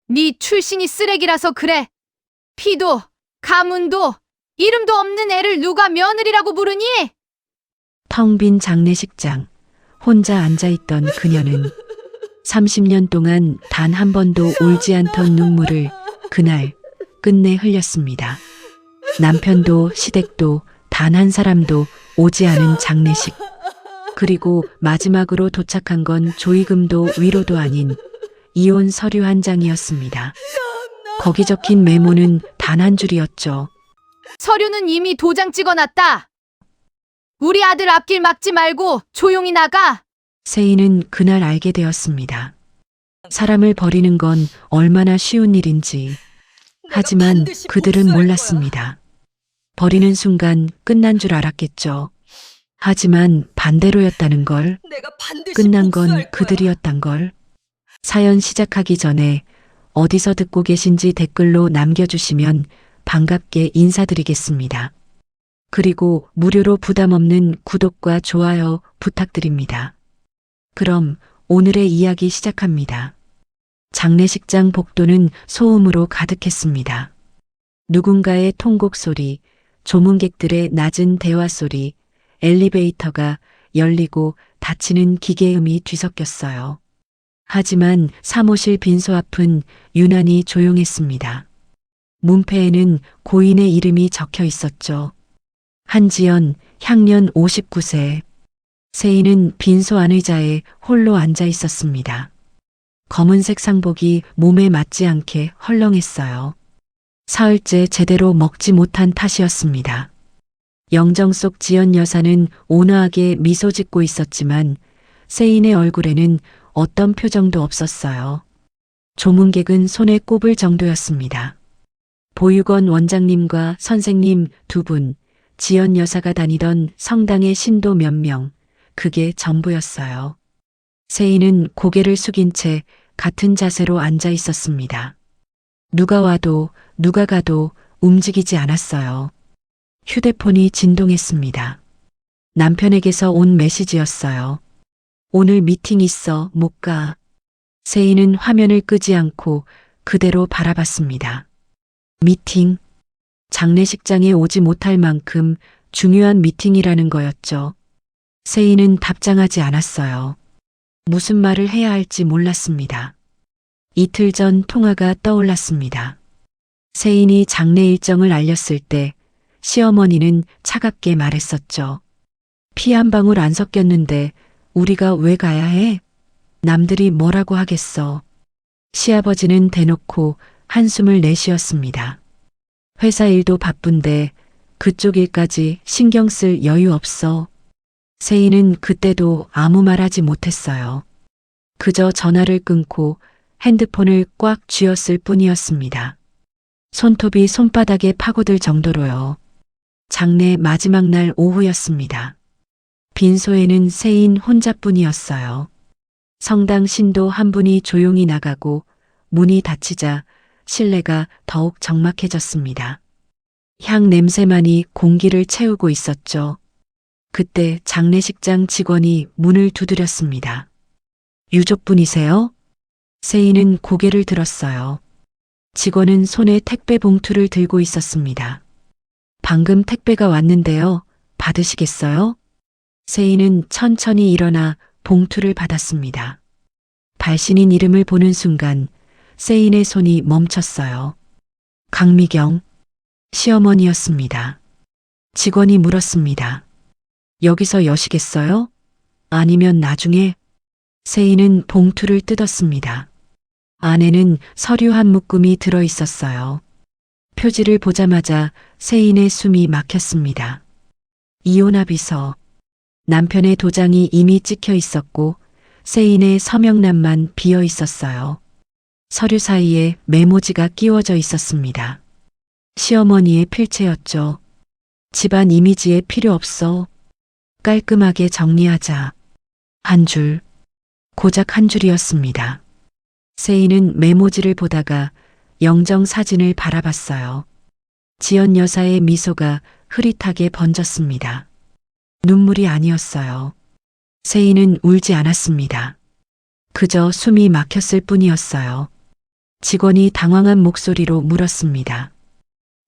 네 출신이 쓰레기라서 그래. 피도, 가문도, 이름도 없는 애를 누가 며느리라고 부르니? 텅 빈 장례식장. 혼자 앉아있던 그녀는 30년 동안 단 한 번도 울지 않던 눈물을 그날 끝내 흘렸습니다. 남편도 시댁도 단 한 사람도 오지 않은 장례식. 그리고 마지막으로 도착한 건 조의금도 위로도 아닌 이혼 서류 한 장이었습니다. 거기 적힌 메모는 단 한 줄이었죠. 서류는 이미 도장 찍어놨다. 우리 아들 앞길 막지 말고 조용히 나가. 세인은 그날 알게 되었습니다. 사람을 버리는 건 얼마나 쉬운 일인지. 하지만 그들은 몰랐습니다. 버리는 순간 끝난 줄 알았겠죠. 하지만 반대로였다는 걸, 끝난 건 그들이었단 걸. 사연 시작하기 전에 어디서 듣고 계신지 댓글로 남겨주시면 반갑게 인사드리겠습니다. 그리고 무료로 부담 없는 구독과 좋아요 부탁드립니다. 그럼 오늘의 이야기 시작합니다. 장례식장 복도는 소음으로 가득했습니다. 누군가의 통곡 소리, 조문객들의 낮은 대화 소리, 엘리베이터가 열리고 닫히는 기계음이 뒤섞였어요. 하지만 사무실 빈소 앞은 유난히 조용했습니다. 문패에는 고인의 이름이 적혀 있었죠. 한지연, 향년 59세. 세인은 빈소 안의자에 홀로 앉아 있었습니다. 검은색 상복이 몸에 맞지 않게 헐렁했어요. 사흘째 제대로 먹지 못한 탓이었습니다. 영정 속 지연 여사는 온화하게 미소 짓고 있었지만 세인의 얼굴에는 어떤 표정도 없었어요. 조문객은 손에 꼽을 정도였습니다. 보육원 원장님과 선생님 2분, 지연 여사가 다니던 성당의 신도 몇 명, 그게 전부였어요. 세인은 고개를 숙인 채 같은 자세로 앉아 있었습니다. 누가 와도 누가 가도 움직이지 않았어요. 휴대폰이 진동했습니다. 남편에게서 온 메시지였어요. 오늘 미팅 있어, 못 가. 세인은 화면을 끄지 않고 그대로 바라봤습니다. 미팅? 장례식장에 오지 못할 만큼 중요한 미팅이라는 거였죠. 세인은 답장하지 않았어요. 무슨 말을 해야 할지 몰랐습니다. 이틀 전 통화가 떠올랐습니다. 세인이 장례 일정을 알렸을 때 시어머니는 차갑게 말했었죠. 피 한 방울 안 섞였는데 우리가 왜 가야 해? 남들이 뭐라고 하겠어. 시아버지는 대놓고 한숨을 내쉬었습니다. 회사 일도 바쁜데 그쪽 일까지 신경 쓸 여유 없어. 세인은 그때도 아무 말하지 못했어요. 그저 전화를 끊고 핸드폰을 꽉 쥐었을 뿐이었습니다. 손톱이 손바닥에 파고들 정도로요. 장례 마지막 날 오후였습니다. 빈소에는 세인 혼자뿐이었어요. 성당 신도 한 분이 조용히 나가고 문이 닫히자 실내가 더욱 적막해졌습니다. 향 냄새만이 공기를 채우고 있었죠. 그때 장례식장 직원이 문을 두드렸습니다. 유족분이세요? 세인은 고개를 들었어요. 직원은 손에 택배 봉투를 들고 있었습니다. 방금 택배가 왔는데요. 받으시겠어요? 세인은 천천히 일어나 봉투를 받았습니다. 발신인 이름을 보는 순간 세인의 손이 멈췄어요. 강미경, 시어머니였습니다. 직원이 물었습니다. 여기서 여시겠어요? 아니면 나중에? 세인은 봉투를 뜯었습니다. 안에는 서류 한 묶음이 들어 있었어요. 표지를 보자마자 세인의 숨이 막혔습니다. 이혼합의서. 남편의 도장이 이미 찍혀 있었고 세인의 서명란만 비어 있었어요. 서류 사이에 메모지가 끼워져 있었습니다. 시어머니의 필체였죠. 집안 이미지에 필요 없어. 깔끔하게 정리하자. 한 줄, 고작 한 줄이었습니다. 세인은 메모지를 보다가 영정 사진을 바라봤어요. 지연 여사의 미소가 흐릿하게 번졌습니다. 눈물이 아니었어요. 세인은 울지 않았습니다. 그저 숨이 막혔을 뿐이었어요. 직원이 당황한 목소리로 물었습니다.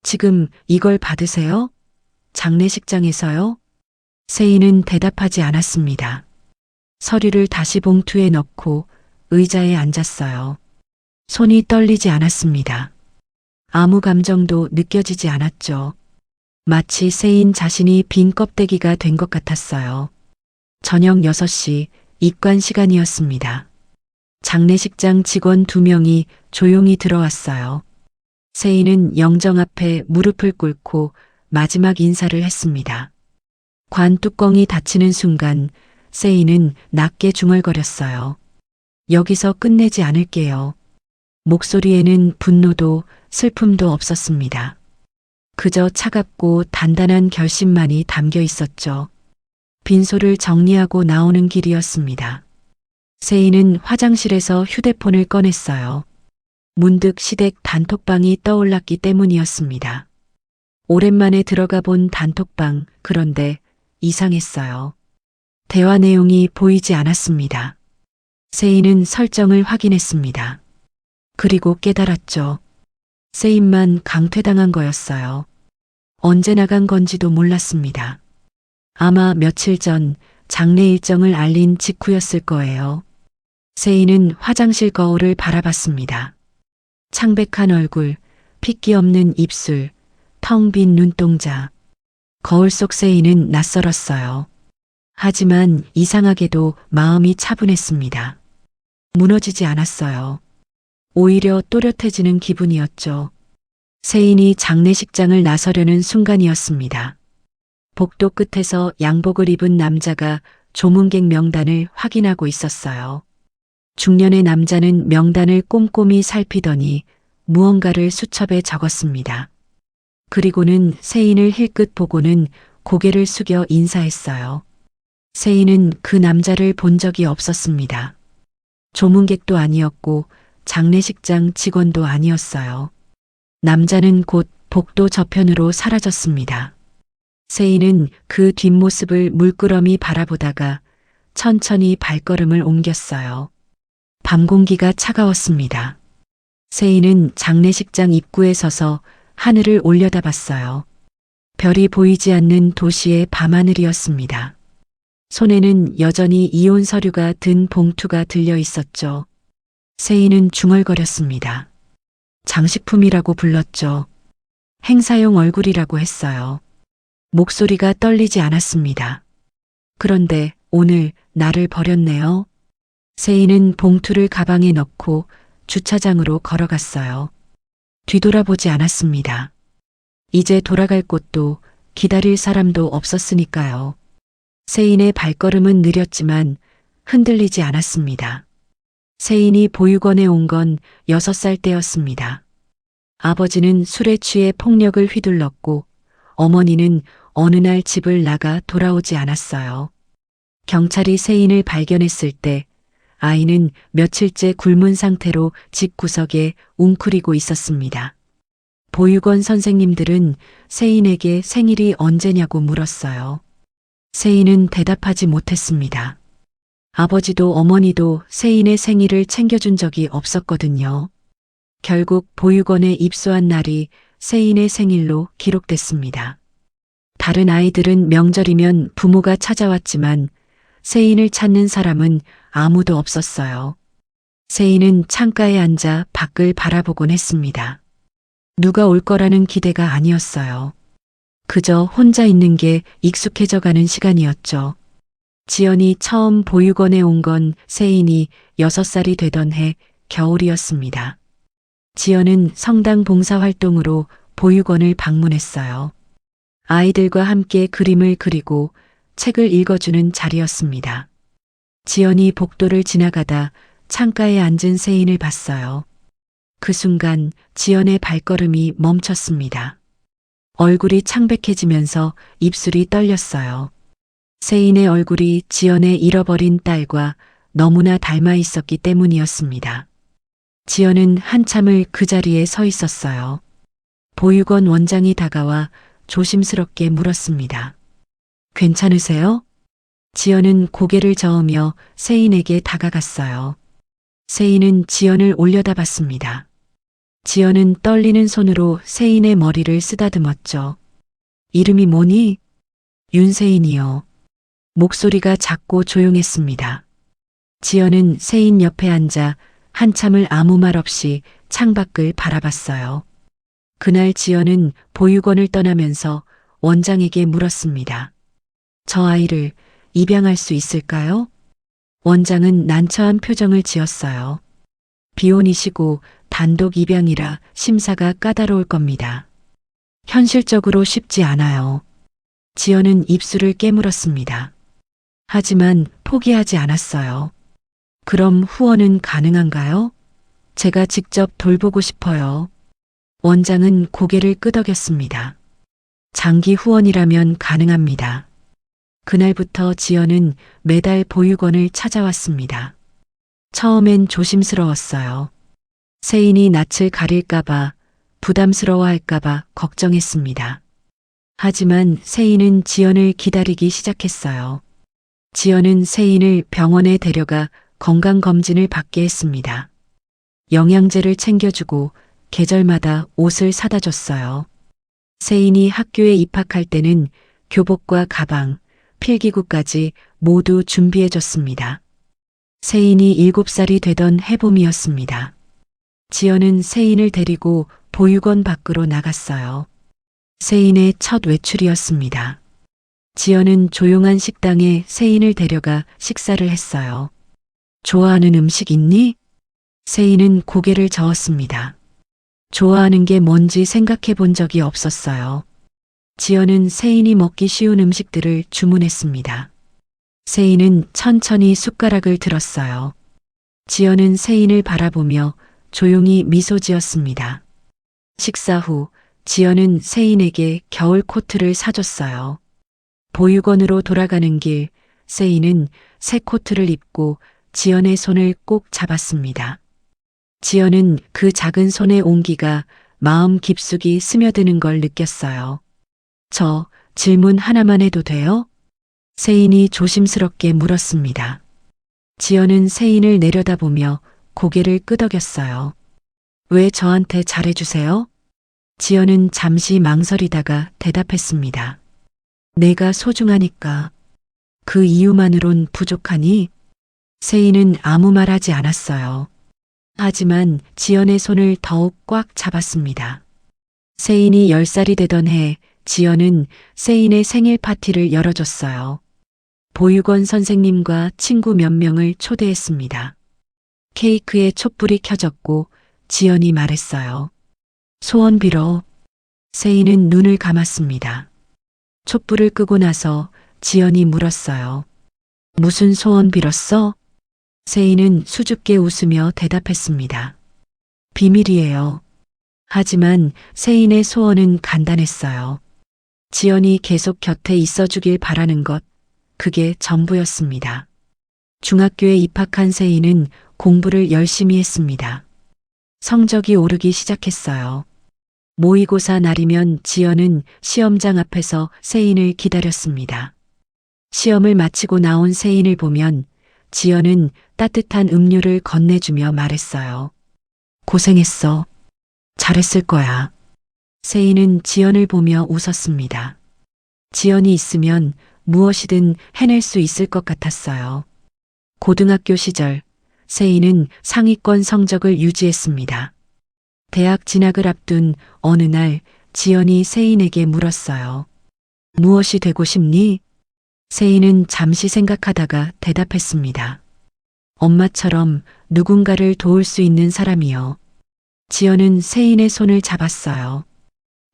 지금 이걸 받으세요? 장례식장에서요? 세인은 대답하지 않았습니다. 서류를 다시 봉투에 넣고 의자에 앉았어요. 손이 떨리지 않았습니다. 아무 감정도 느껴지지 않았죠. 마치 세인 자신이 빈 껍데기가 된 것 같았어요. 저녁 6시 입관 시간이었습니다. 장례식장 직원 2명이 조용히 들어왔어요. 세인은 영정 앞에 무릎을 꿇고 마지막 인사를 했습니다. 관 뚜껑이 닫히는 순간 세인은 낮게 중얼거렸어요. 여기서 끝내지 않을게요. 목소리에는 분노도 슬픔도 없었습니다. 그저 차갑고 단단한 결심만이 담겨 있었죠. 빈소를 정리하고 나오는 길이었습니다. 세인은 화장실에서 휴대폰을 꺼냈어요. 문득 시댁 단톡방이 떠올랐기 때문이었습니다. 오랜만에 들어가 본 단톡방, 그런데 이상했어요. 대화 내용이 보이지 않았습니다. 세인은 설정을 확인했습니다. 그리고 깨달았죠. 세인만 강퇴당한 거였어요. 언제 나간 건지도 몰랐습니다. 아마 며칠 전 장례 일정을 알린 직후였을 거예요. 세인은 화장실 거울을 바라봤습니다. 창백한 얼굴, 핏기 없는 입술, 텅 빈 눈동자. 거울 속 세인은 낯설었어요. 하지만 이상하게도 마음이 차분했습니다. 무너지지 않았어요. 오히려 또렷해지는 기분이었죠. 세인이 장례식장을 나서려는 순간이었습니다. 복도 끝에서 양복을 입은 남자가 조문객 명단을 확인하고 있었어요. 중년의 남자는 명단을 꼼꼼히 살피더니 무언가를 수첩에 적었습니다. 그리고는 세인을 힐끗 보고는 고개를 숙여 인사했어요. 세인은 그 남자를 본 적이 없었습니다. 조문객도 아니었고 장례식장 직원도 아니었어요. 남자는 곧 복도 저편으로 사라졌습니다. 세인은 그 뒷모습을 물끄러미 바라보다가 천천히 발걸음을 옮겼어요. 밤 공기가 차가웠습니다. 세인은 장례식장 입구에 서서 하늘을 올려다봤어요. 별이 보이지 않는 도시의 밤하늘이었습니다. 손에는 여전히 이혼 서류가 든 봉투가 들려 있었죠. 세인은 중얼거렸습니다. 장식품이라고 불렀죠. 행사용 얼굴이라고 했어요. 목소리가 떨리지 않았습니다. 그런데 오늘 나를 버렸네요. 세인은 봉투를 가방에 넣고 주차장으로 걸어갔어요. 뒤돌아보지 않았습니다. 이제 돌아갈 곳도 기다릴 사람도 없었으니까요. 세인의 발걸음은 느렸지만 흔들리지 않았습니다. 세인이 보육원에 온 건 6살 때였습니다. 아버지는 술에 취해 폭력을 휘둘렀고 어머니는 어느 날 집을 나가 돌아오지 않았어요. 경찰이 세인을 발견했을 때 아이는 며칠째 굶은 상태로 집 구석에 웅크리고 있었습니다. 보육원 선생님들은 세인에게 생일이 언제냐고 물었어요. 세인은 대답하지 못했습니다. 아버지도 어머니도 세인의 생일을 챙겨준 적이 없었거든요. 결국 보육원에 입소한 날이 세인의 생일로 기록됐습니다. 다른 아이들은 명절이면 부모가 찾아왔지만 세인을 찾는 사람은 아무도 없었어요. 세인은 창가에 앉아 밖을 바라보곤 했습니다. 누가 올 거라는 기대가 아니었어요. 그저 혼자 있는 게 익숙해져 가는 시간이었죠. 지연이 처음 보육원에 온 건 세인이 6살이 되던 해 겨울이었습니다. 지연은 성당 봉사활동으로 보육원을 방문했어요. 아이들과 함께 그림을 그리고 책을 읽어주는 자리였습니다. 지연이 복도를 지나가다 창가에 앉은 세인을 봤어요. 그 순간 지연의 발걸음이 멈췄습니다. 얼굴이 창백해지면서 입술이 떨렸어요. 세인의 얼굴이 지연의 잃어버린 딸과 너무나 닮아 있었기 때문이었습니다. 지연은 한참을 그 자리에 서 있었어요. 보육원 원장이 다가와 조심스럽게 물었습니다. 괜찮으세요? 지연은 고개를 저으며 세인에게 다가갔어요. 세인은 지연을 올려다봤습니다. 지연은 떨리는 손으로 세인의 머리를 쓰다듬었죠. 이름이 뭐니? 윤세인이요. 목소리가 작고 조용했습니다. 지연은 세인 옆에 앉아 한참을 아무 말 없이 창밖을 바라봤어요. 그날 지연은 보육원을 떠나면서 원장에게 물었습니다. 저 아이를 입양할 수 있을까요? 원장은 난처한 표정을 지었어요. 비혼이시고 단독 입양이라 심사가 까다로울 겁니다. 현실적으로 쉽지 않아요. 지연은 입술을 깨물었습니다. 하지만 포기하지 않았어요. 그럼 후원은 가능한가요? 제가 직접 돌보고 싶어요. 원장은 고개를 끄덕였습니다. 장기 후원이라면 가능합니다. 그날부터 지연은 매달 보육원을 찾아왔습니다. 처음엔 조심스러웠어요. 세인이 낯을 가릴까봐, 부담스러워할까봐 걱정했습니다. 하지만 세인은 지연을 기다리기 시작했어요. 지연은 세인을 병원에 데려가 건강검진을 받게 했습니다. 영양제를 챙겨주고 계절마다 옷을 사다 줬어요. 세인이 학교에 입학할 때는 교복과 가방, 필기구까지 모두 준비해 줬습니다. 세인이 7살이 되던 해봄이었습니다. 지연은 세인을 데리고 보육원 밖으로 나갔어요. 세인의 첫 외출이었습니다. 지연은 조용한 식당에 세인을 데려가 식사를 했어요. 좋아하는 음식 있니? 세인은 고개를 저었습니다. 좋아하는 게 뭔지 생각해 본 적이 없었어요. 지연은 세인이 먹기 쉬운 음식들을 주문했습니다. 세인은 천천히 숟가락을 들었어요. 지연은 세인을 바라보며 조용히 미소 지었습니다. 식사 후 지연은 세인에게 겨울 코트를 사줬어요. 보육원으로 돌아가는 길, 세인은 새 코트를 입고 지연의 손을 꼭 잡았습니다. 지연은 그 작은 손의 온기가 마음 깊숙이 스며드는 걸 느꼈어요. 저 질문 하나만 해도 돼요? 세인이 조심스럽게 물었습니다. 지연은 세인을 내려다보며 고개를 끄덕였어요. 왜 저한테 잘해주세요? 지연은 잠시 망설이다가 대답했습니다. 내가 소중하니까. 그 이유만으론 부족하니? 세인은 아무 말 하지 않았어요. 하지만 지연의 손을 더욱 꽉 잡았습니다. 세인이 10살이 되던 해 지연은 세인의 생일 파티를 열어줬어요. 보육원 선생님과 친구 몇 명을 초대했습니다. 케이크에 촛불이 켜졌고 지연이 말했어요. 소원 빌어. 세인은 눈을 감았습니다. 촛불을 끄고 나서 지연이 물었어요. 무슨 소원 빌었어? 세인은 수줍게 웃으며 대답했습니다. 비밀이에요. 하지만 세인의 소원은 간단했어요. 지연이 계속 곁에 있어주길 바라는 것, 그게 전부였습니다. 중학교에 입학한 세인은 공부를 열심히 했습니다. 성적이 오르기 시작했어요. 모의고사 날이면 지연은 시험장 앞에서 세인을 기다렸습니다. 시험을 마치고 나온 세인을 보면 지연은 따뜻한 음료를 건네주며 말했어요. 고생했어. 잘했을 거야. 세인은 지연을 보며 웃었습니다. 지연이 있으면 무엇이든 해낼 수 있을 것 같았어요. 고등학교 시절 세인은 상위권 성적을 유지했습니다. 대학 진학을 앞둔 어느 날 지연이 세인에게 물었어요. 무엇이 되고 싶니? 세인은 잠시 생각하다가 대답했습니다. 엄마처럼 누군가를 도울 수 있는 사람이요. 지연은 세인의 손을 잡았어요.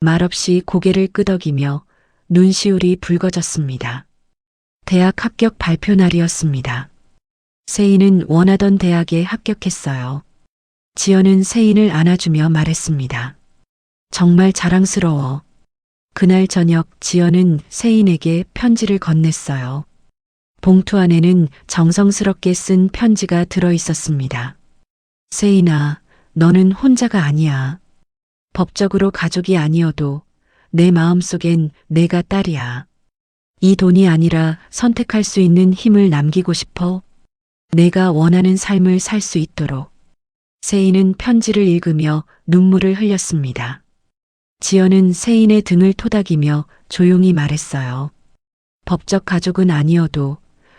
말없이 고개를 끄덕이며 눈시울이 붉어졌습니다. 대학 합격 발표 날이었습니다. 세인은 원하던 대학에 합격했어요. 지연은 세인을 안아주며 말했습니다. 정말 자랑스러워. 그날 저녁 지연은 세인에게 편지를 건넸어요. 봉투 안에는 정성스럽게 쓴 편지가 들어 있었습니다. 세인아, 너는 혼자가 아니야. 법적으로 가족이 아니어도 내 마음속엔 내가 딸이야. 이 돈이 아니라 선택할 수 있는 힘을 남기고 싶어. 내가 원하는 삶을 살 수 있도록. 세인은 편지를 읽으며 눈물을 흘렸습니다. 지연은 세인의 등을 토닥이며 조용히 말했어요. 법적 가족은 아니어도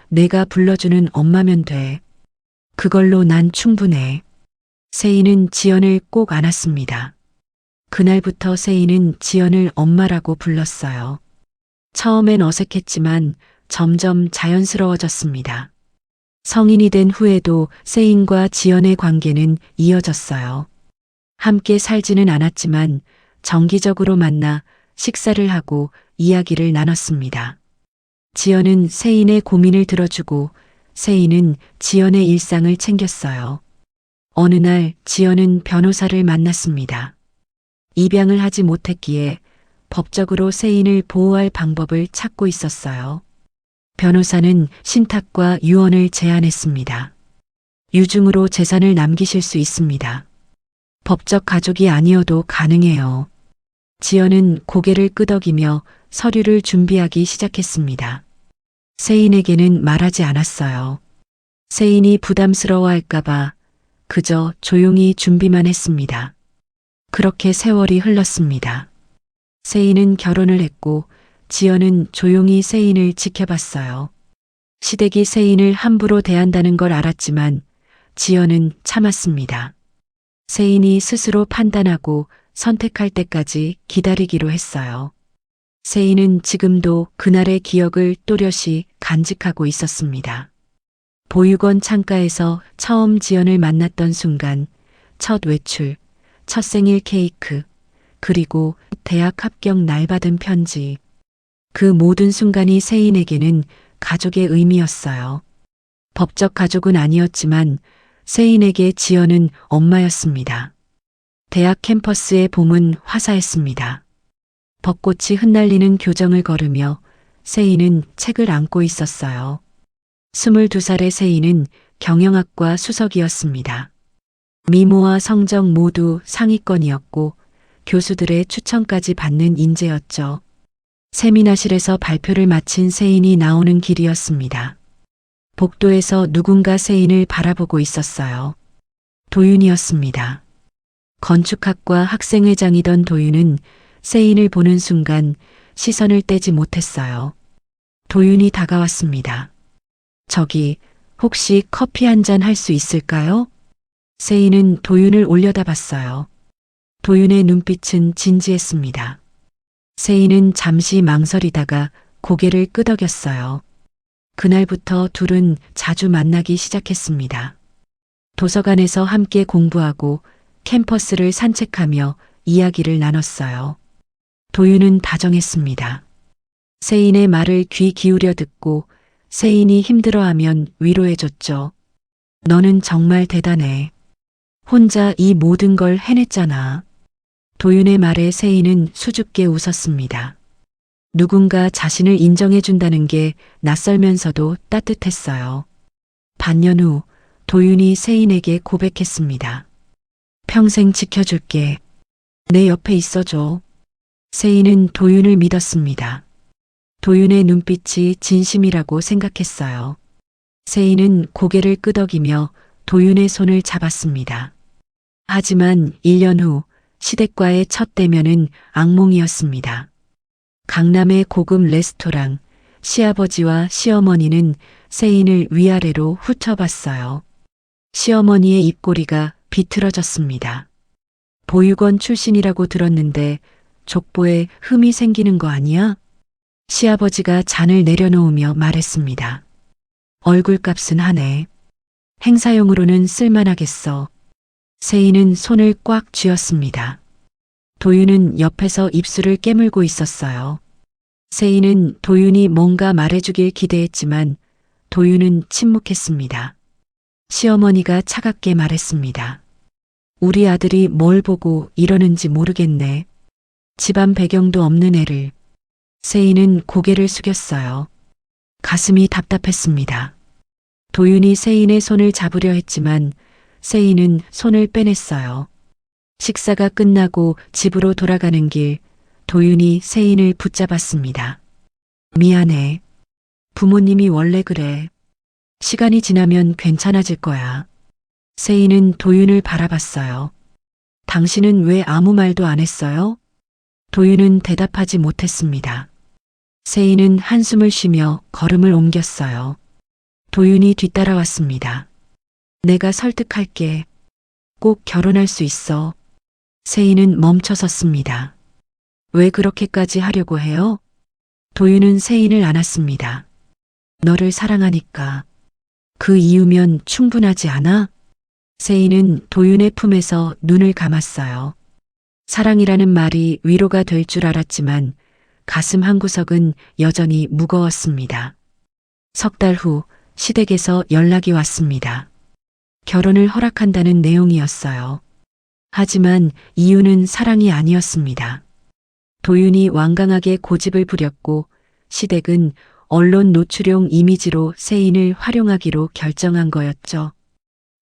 내가 불러주는 엄마면 돼. 그걸로 난 충분해. 세인은 지연을 꼭 안았습니다. 그날부터 세인은 지연을 엄마라고 불렀어요. 처음엔 어색했지만 점점 자연스러워졌습니다. 성인이 된 후에도 세인과 지연의 관계는 이어졌어요. 함께 살지는 않았지만 정기적으로 만나 식사를 하고 이야기를 나눴습니다. 지연은 세인의 고민을 들어주고 세인은 지연의 일상을 챙겼어요. 어느 날 지연은 변호사를 만났습니다. 입양을 하지 못했기에 법적으로 세인을 보호할 방법을 찾고 있었어요. 변호사는 신탁과 유언을 제안했습니다. 유증으로 재산을 남기실 수 있습니다. 법적 가족이 아니어도 가능해요. 지연은 고개를 끄덕이며 서류를 준비하기 시작했습니다. 세인에게는 말하지 않았어요. 세인이 부담스러워할까봐 그저 조용히 준비만 했습니다. 그렇게 세월이 흘렀습니다. 세인은 결혼을 했고 지연은 조용히 세인을 지켜봤어요. 시댁이 세인을 함부로 대한다는 걸 알았지만 지연은 참았습니다. 세인이 스스로 판단하고 선택할 때까지 기다리기로 했어요. 세인은 지금도 그날의 기억을 또렷이 간직하고 있었습니다. 보육원 창가에서 처음 지연을 만났던 순간, 첫 외출, 첫 생일 케이크, 그리고 대학 합격 날 받은 편지. 그 모든 순간이 세인에게는 가족의 의미였어요. 법적 가족은 아니었지만 세인에게 지연은 엄마였습니다. 대학 캠퍼스의 봄은 화사했습니다. 벚꽃이 흩날리는 교정을 걸으며 세인은 책을 안고 있었어요. 22살의 세인은 경영학과 수석이었습니다. 미모와 성적 모두 상위권이었고 교수들의 추천까지 받는 인재였죠. 세미나실에서 발표를 마친 세인이 나오는 길이었습니다. 복도에서 누군가 세인을 바라보고 있었어요. 도윤이었습니다. 건축학과 학생회장이던 도윤은 세인을 보는 순간 시선을 떼지 못했어요. 도윤이 다가왔습니다. 저기, 혹시 커피 한 잔 할 수 있을까요? 세인은 도윤을 올려다봤어요. 도윤의 눈빛은 진지했습니다. 세인은 잠시 망설이다가 고개를 끄덕였어요. 그날부터 둘은 자주 만나기 시작했습니다. 도서관에서 함께 공부하고 캠퍼스를 산책하며 이야기를 나눴어요. 도윤은 다정했습니다. 세인의 말을 귀 기울여 듣고 세인이 힘들어하면 위로해줬죠. 너는 정말 대단해. 혼자 이 모든 걸 해냈잖아. 도윤의 말에 세인은 수줍게 웃었습니다. 누군가 자신을 인정해준다는 게 낯설면서도 따뜻했어요. 반년 후 도윤이 세인에게 고백했습니다. 평생 지켜줄게. 내 옆에 있어줘. 세인은 도윤을 믿었습니다. 도윤의 눈빛이 진심이라고 생각했어요. 세인은 고개를 끄덕이며 도윤의 손을 잡았습니다. 하지만 1년 후 시댁과의 첫 대면은 악몽이었습니다. 강남의 고급 레스토랑, 시아버지와 시어머니는 세인을 위아래로 훑어봤어요. 시어머니의 입꼬리가 비틀어졌습니다. 보육원 출신이라고 들었는데 족보에 흠이 생기는 거 아니야? 시아버지가 잔을 내려놓으며 말했습니다. 얼굴값은 하네. 행사용으로는 쓸만하겠어. 세인은 손을 꽉 쥐었습니다. 도윤은 옆에서 입술을 깨물고 있었어요. 세인은 도윤이 뭔가 말해주길 기대했지만 도윤은 침묵했습니다. 시어머니가 차갑게 말했습니다. 우리 아들이 뭘 보고 이러는지 모르겠네. 집안 배경도 없는 애를. 세인은 고개를 숙였어요. 가슴이 답답했습니다. 도윤이 세인의 손을 잡으려 했지만 세인은 손을 빼냈어요. 식사가 끝나고 집으로 돌아가는 길, 도윤이 세인을 붙잡았습니다. 미안해. 부모님이 원래 그래. 시간이 지나면 괜찮아질 거야. 세인은 도윤을 바라봤어요. 당신은 왜 아무 말도 안 했어요? 도윤은 대답하지 못했습니다. 세인은 한숨을 쉬며 걸음을 옮겼어요. 도윤이 뒤따라왔습니다. 내가 설득할게. 꼭 결혼할 수 있어. 세인은 멈춰섰습니다. 왜 그렇게까지 하려고 해요? 도윤은 세인을 안았습니다. 너를 사랑하니까. 그 이유면 충분하지 않아? 세인은 도윤의 품에서 눈을 감았어요. 사랑이라는 말이 위로가 될 줄 알았지만 가슴 한구석은 여전히 무거웠습니다. 석 달 후 시댁에서 연락이 왔습니다. 결혼을 허락한다는 내용이었어요. 하지만 이유는 사랑이 아니었습니다. 도윤이 완강하게 고집을 부렸고 시댁은 언론 노출용 이미지로 세인을 활용하기로 결정한 거였죠.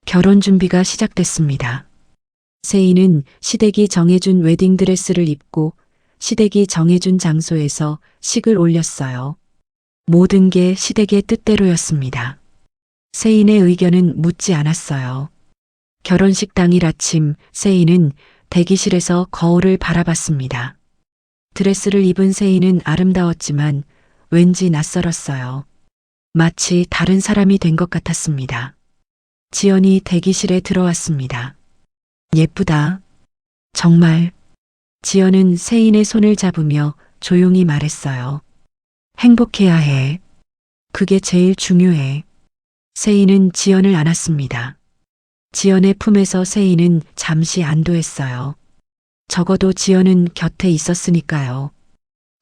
결혼 준비가 시작됐습니다. 세인은 시댁이 정해준 웨딩드레스를 입고 시댁이 정해준 장소에서 식을 올렸어요. 모든 게 시댁의 뜻대로였습니다. 세인의 의견은 묻지 않았어요. 결혼식 당일 아침 세인은 대기실에서 거울을 바라봤습니다. 드레스를 입은 세인은 아름다웠지만 왠지 낯설었어요. 마치 다른 사람이 된 것 같았습니다. 지연이 대기실에 들어왔습니다. 예쁘다. 정말. 지연은 세인의 손을 잡으며 조용히 말했어요. 행복해야 해. 그게 제일 중요해. 세인은 지연을 안았습니다. 지연의 품에서 세인은 잠시 안도했어요. 적어도 지연은 곁에 있었으니까요.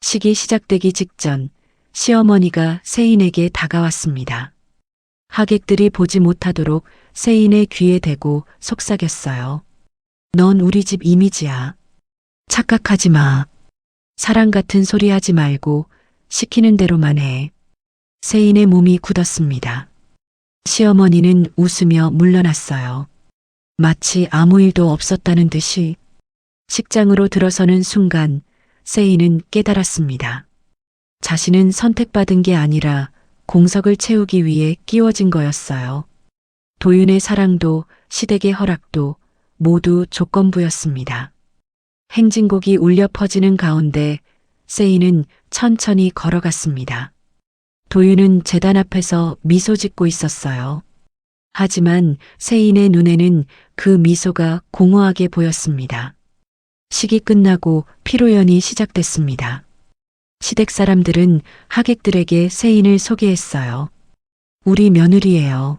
식이 시작되기 직전 시어머니가 세인에게 다가왔습니다. 하객들이 보지 못하도록 세인의 귀에 대고 속삭였어요. 넌 우리 집 이미지야. 착각하지 마. 사랑 같은 소리 하지 말고 시키는 대로만 해. 세인의 몸이 굳었습니다. 시어머니는 웃으며 물러났어요. 마치 아무 일도 없었다는 듯이. 식장으로 들어서는 순간 세인은 깨달았습니다. 자신은 선택받은 게 아니라 공석을 채우기 위해 끼워진 거였어요. 도윤의 사랑도 시댁의 허락도 모두 조건부였습니다. 행진곡이 울려 퍼지는 가운데 세인은 천천히 걸어갔습니다. 도윤은 제단 앞에서 미소 짓고 있었어요. 하지만 세인의 눈에는 그 미소가 공허하게 보였습니다. 식이 끝나고 피로연이 시작됐습니다. 시댁 사람들은 하객들에게 세인을 소개했어요. 우리 며느리예요.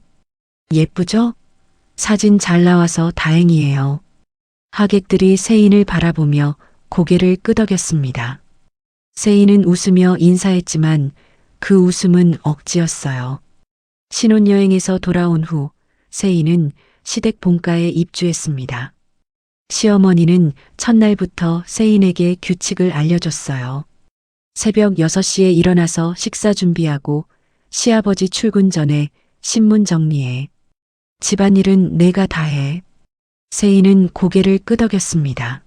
예쁘죠? 사진 잘 나와서 다행이에요. 하객들이 세인을 바라보며 고개를 끄덕였습니다. 세인은 웃으며 인사했지만 그 웃음은 억지였어요. 신혼여행에서 돌아온 후 세인은 시댁 본가에 입주했습니다. 시어머니는 첫날부터 세인에게 규칙을 알려줬어요. 새벽 6시에 일어나서 식사 준비하고 시아버지 출근 전에 신문 정리해. 집안일은 내가 다 해. 세인은 고개를 끄덕였습니다.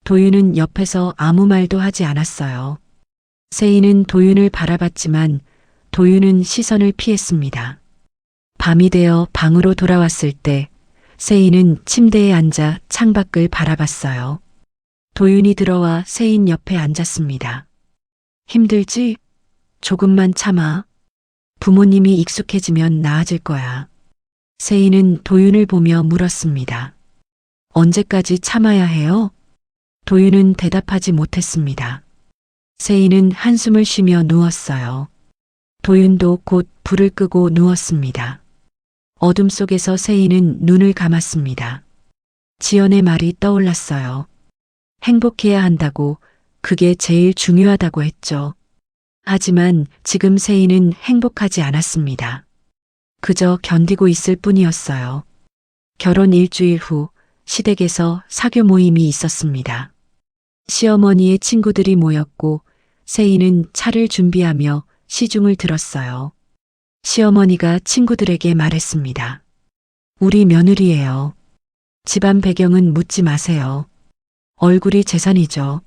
도윤은 옆에서 아무 말도 하지 않았어요. 세인은 도윤을 바라봤지만 도윤은 시선을 피했습니다. 밤이 되어 방으로 돌아왔을 때 세인은 침대에 앉아 창밖을 바라봤어요. 도윤이 들어와 세인 옆에 앉았습니다. 힘들지? 조금만 참아. 부모님이 익숙해지면 나아질 거야. 세인은 도윤을 보며 물었습니다. 언제까지 참아야 해요? 도윤은 대답하지 못했습니다. 세인은 한숨을 쉬며 누웠어요. 도윤도 곧 불을 끄고 누웠습니다. 어둠 속에서 세인은 눈을 감았습니다. 지연의 말이 떠올랐어요. 행복해야 한다고, 그게 제일 중요하다고 했죠. 하지만 지금 세인은 행복하지 않았습니다. 그저 견디고 있을 뿐이었어요. 결혼 일주일 후 시댁에서 사교 모임이 있었습니다. 시어머니의 친구들이 모였고 세인은 차를 준비하며 시중을 들었어요. 시어머니가 친구들에게 말했습니다. 우리 며느리예요. 집안 배경은 묻지 마세요. 얼굴이 재산이죠.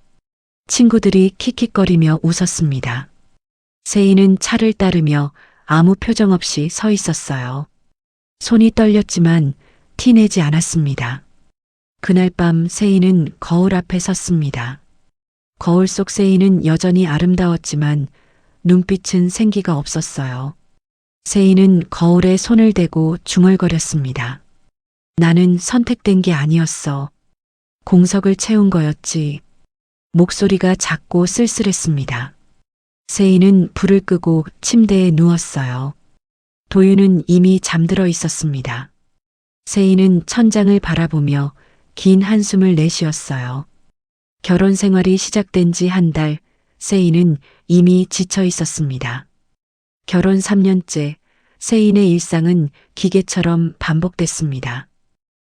친구들이 킥킥거리며 웃었습니다. 세인은 차를 따르며 아무 표정 없이 서 있었어요. 손이 떨렸지만 티내지 않았습니다. 그날 밤 세인은 거울 앞에 섰습니다. 거울 속 세인은 여전히 아름다웠지만 눈빛은 생기가 없었어요. 세인은 거울에 손을 대고 중얼거렸습니다. 나는 선택된 게 아니었어. 공석을 채운 거였지. 목소리가 작고 쓸쓸했습니다. 세인은 불을 끄고 침대에 누웠어요. 도윤은 이미 잠들어 있었습니다. 세인은 천장을 바라보며 긴 한숨을 내쉬었어요. 결혼 생활이 시작된 지 한 달, 세인은 이미 지쳐 있었습니다. 결혼 3년째, 세인의 일상은 기계처럼 반복됐습니다.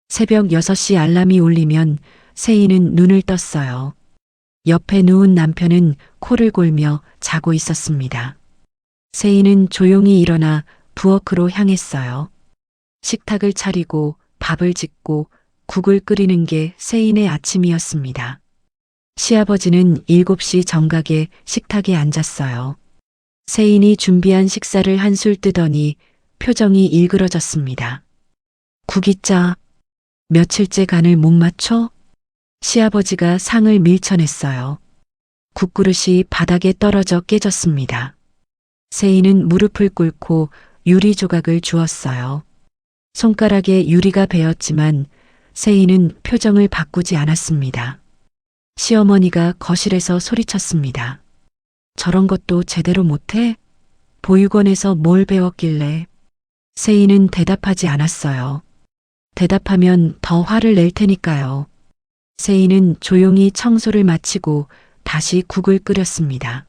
새벽 6시 알람이 울리면 세인은 눈을 떴어요. 옆에 누운 남편은 코를 골며 자고 있었습니다. 세인은 조용히 일어나 부엌으로 향했어요. 식탁을 차리고 밥을 짓고 국을 끓이는 게 세인의 아침이었습니다. 시아버지는 7시 정각에 식탁에 앉았어요. 세인이 준비한 식사를 한술 뜨더니 표정이 일그러졌습니다. 국이 짜. 며칠째 간을 못 맞춰? 시아버지가 상을 밀쳐냈어요. 국그릇이 바닥에 떨어져 깨졌습니다. 세인은 무릎을 꿇고 유리 조각을 주었어요. 손가락에 유리가 베었지만 세인은 표정을 바꾸지 않았습니다. 시어머니가 거실에서 소리쳤습니다. 저런 것도 제대로 못해? 보육원에서 뭘 배웠길래? 세인은 대답하지 않았어요. 대답하면 더 화를 낼 테니까요. 세인은 조용히 청소를 마치고 다시 국을 끓였습니다.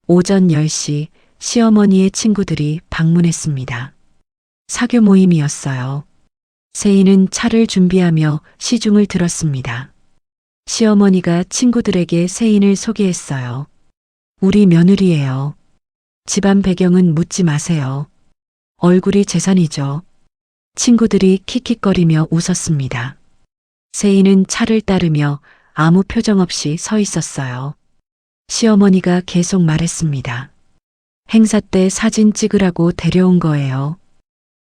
오전 10시 시어머니의 친구들이 방문했습니다. 사교 모임이었어요. 세인은 차를 준비하며 시중을 들었습니다. 시어머니가 친구들에게 세인을 소개했어요. 우리 며느리예요. 집안 배경은 묻지 마세요. 얼굴이 재산이죠. 친구들이 킥킥거리며 웃었습니다. 세인은 차를 따르며 아무 표정 없이 서 있었어요. 시어머니가 계속 말했습니다. 행사 때 사진 찍으라고 데려온 거예요.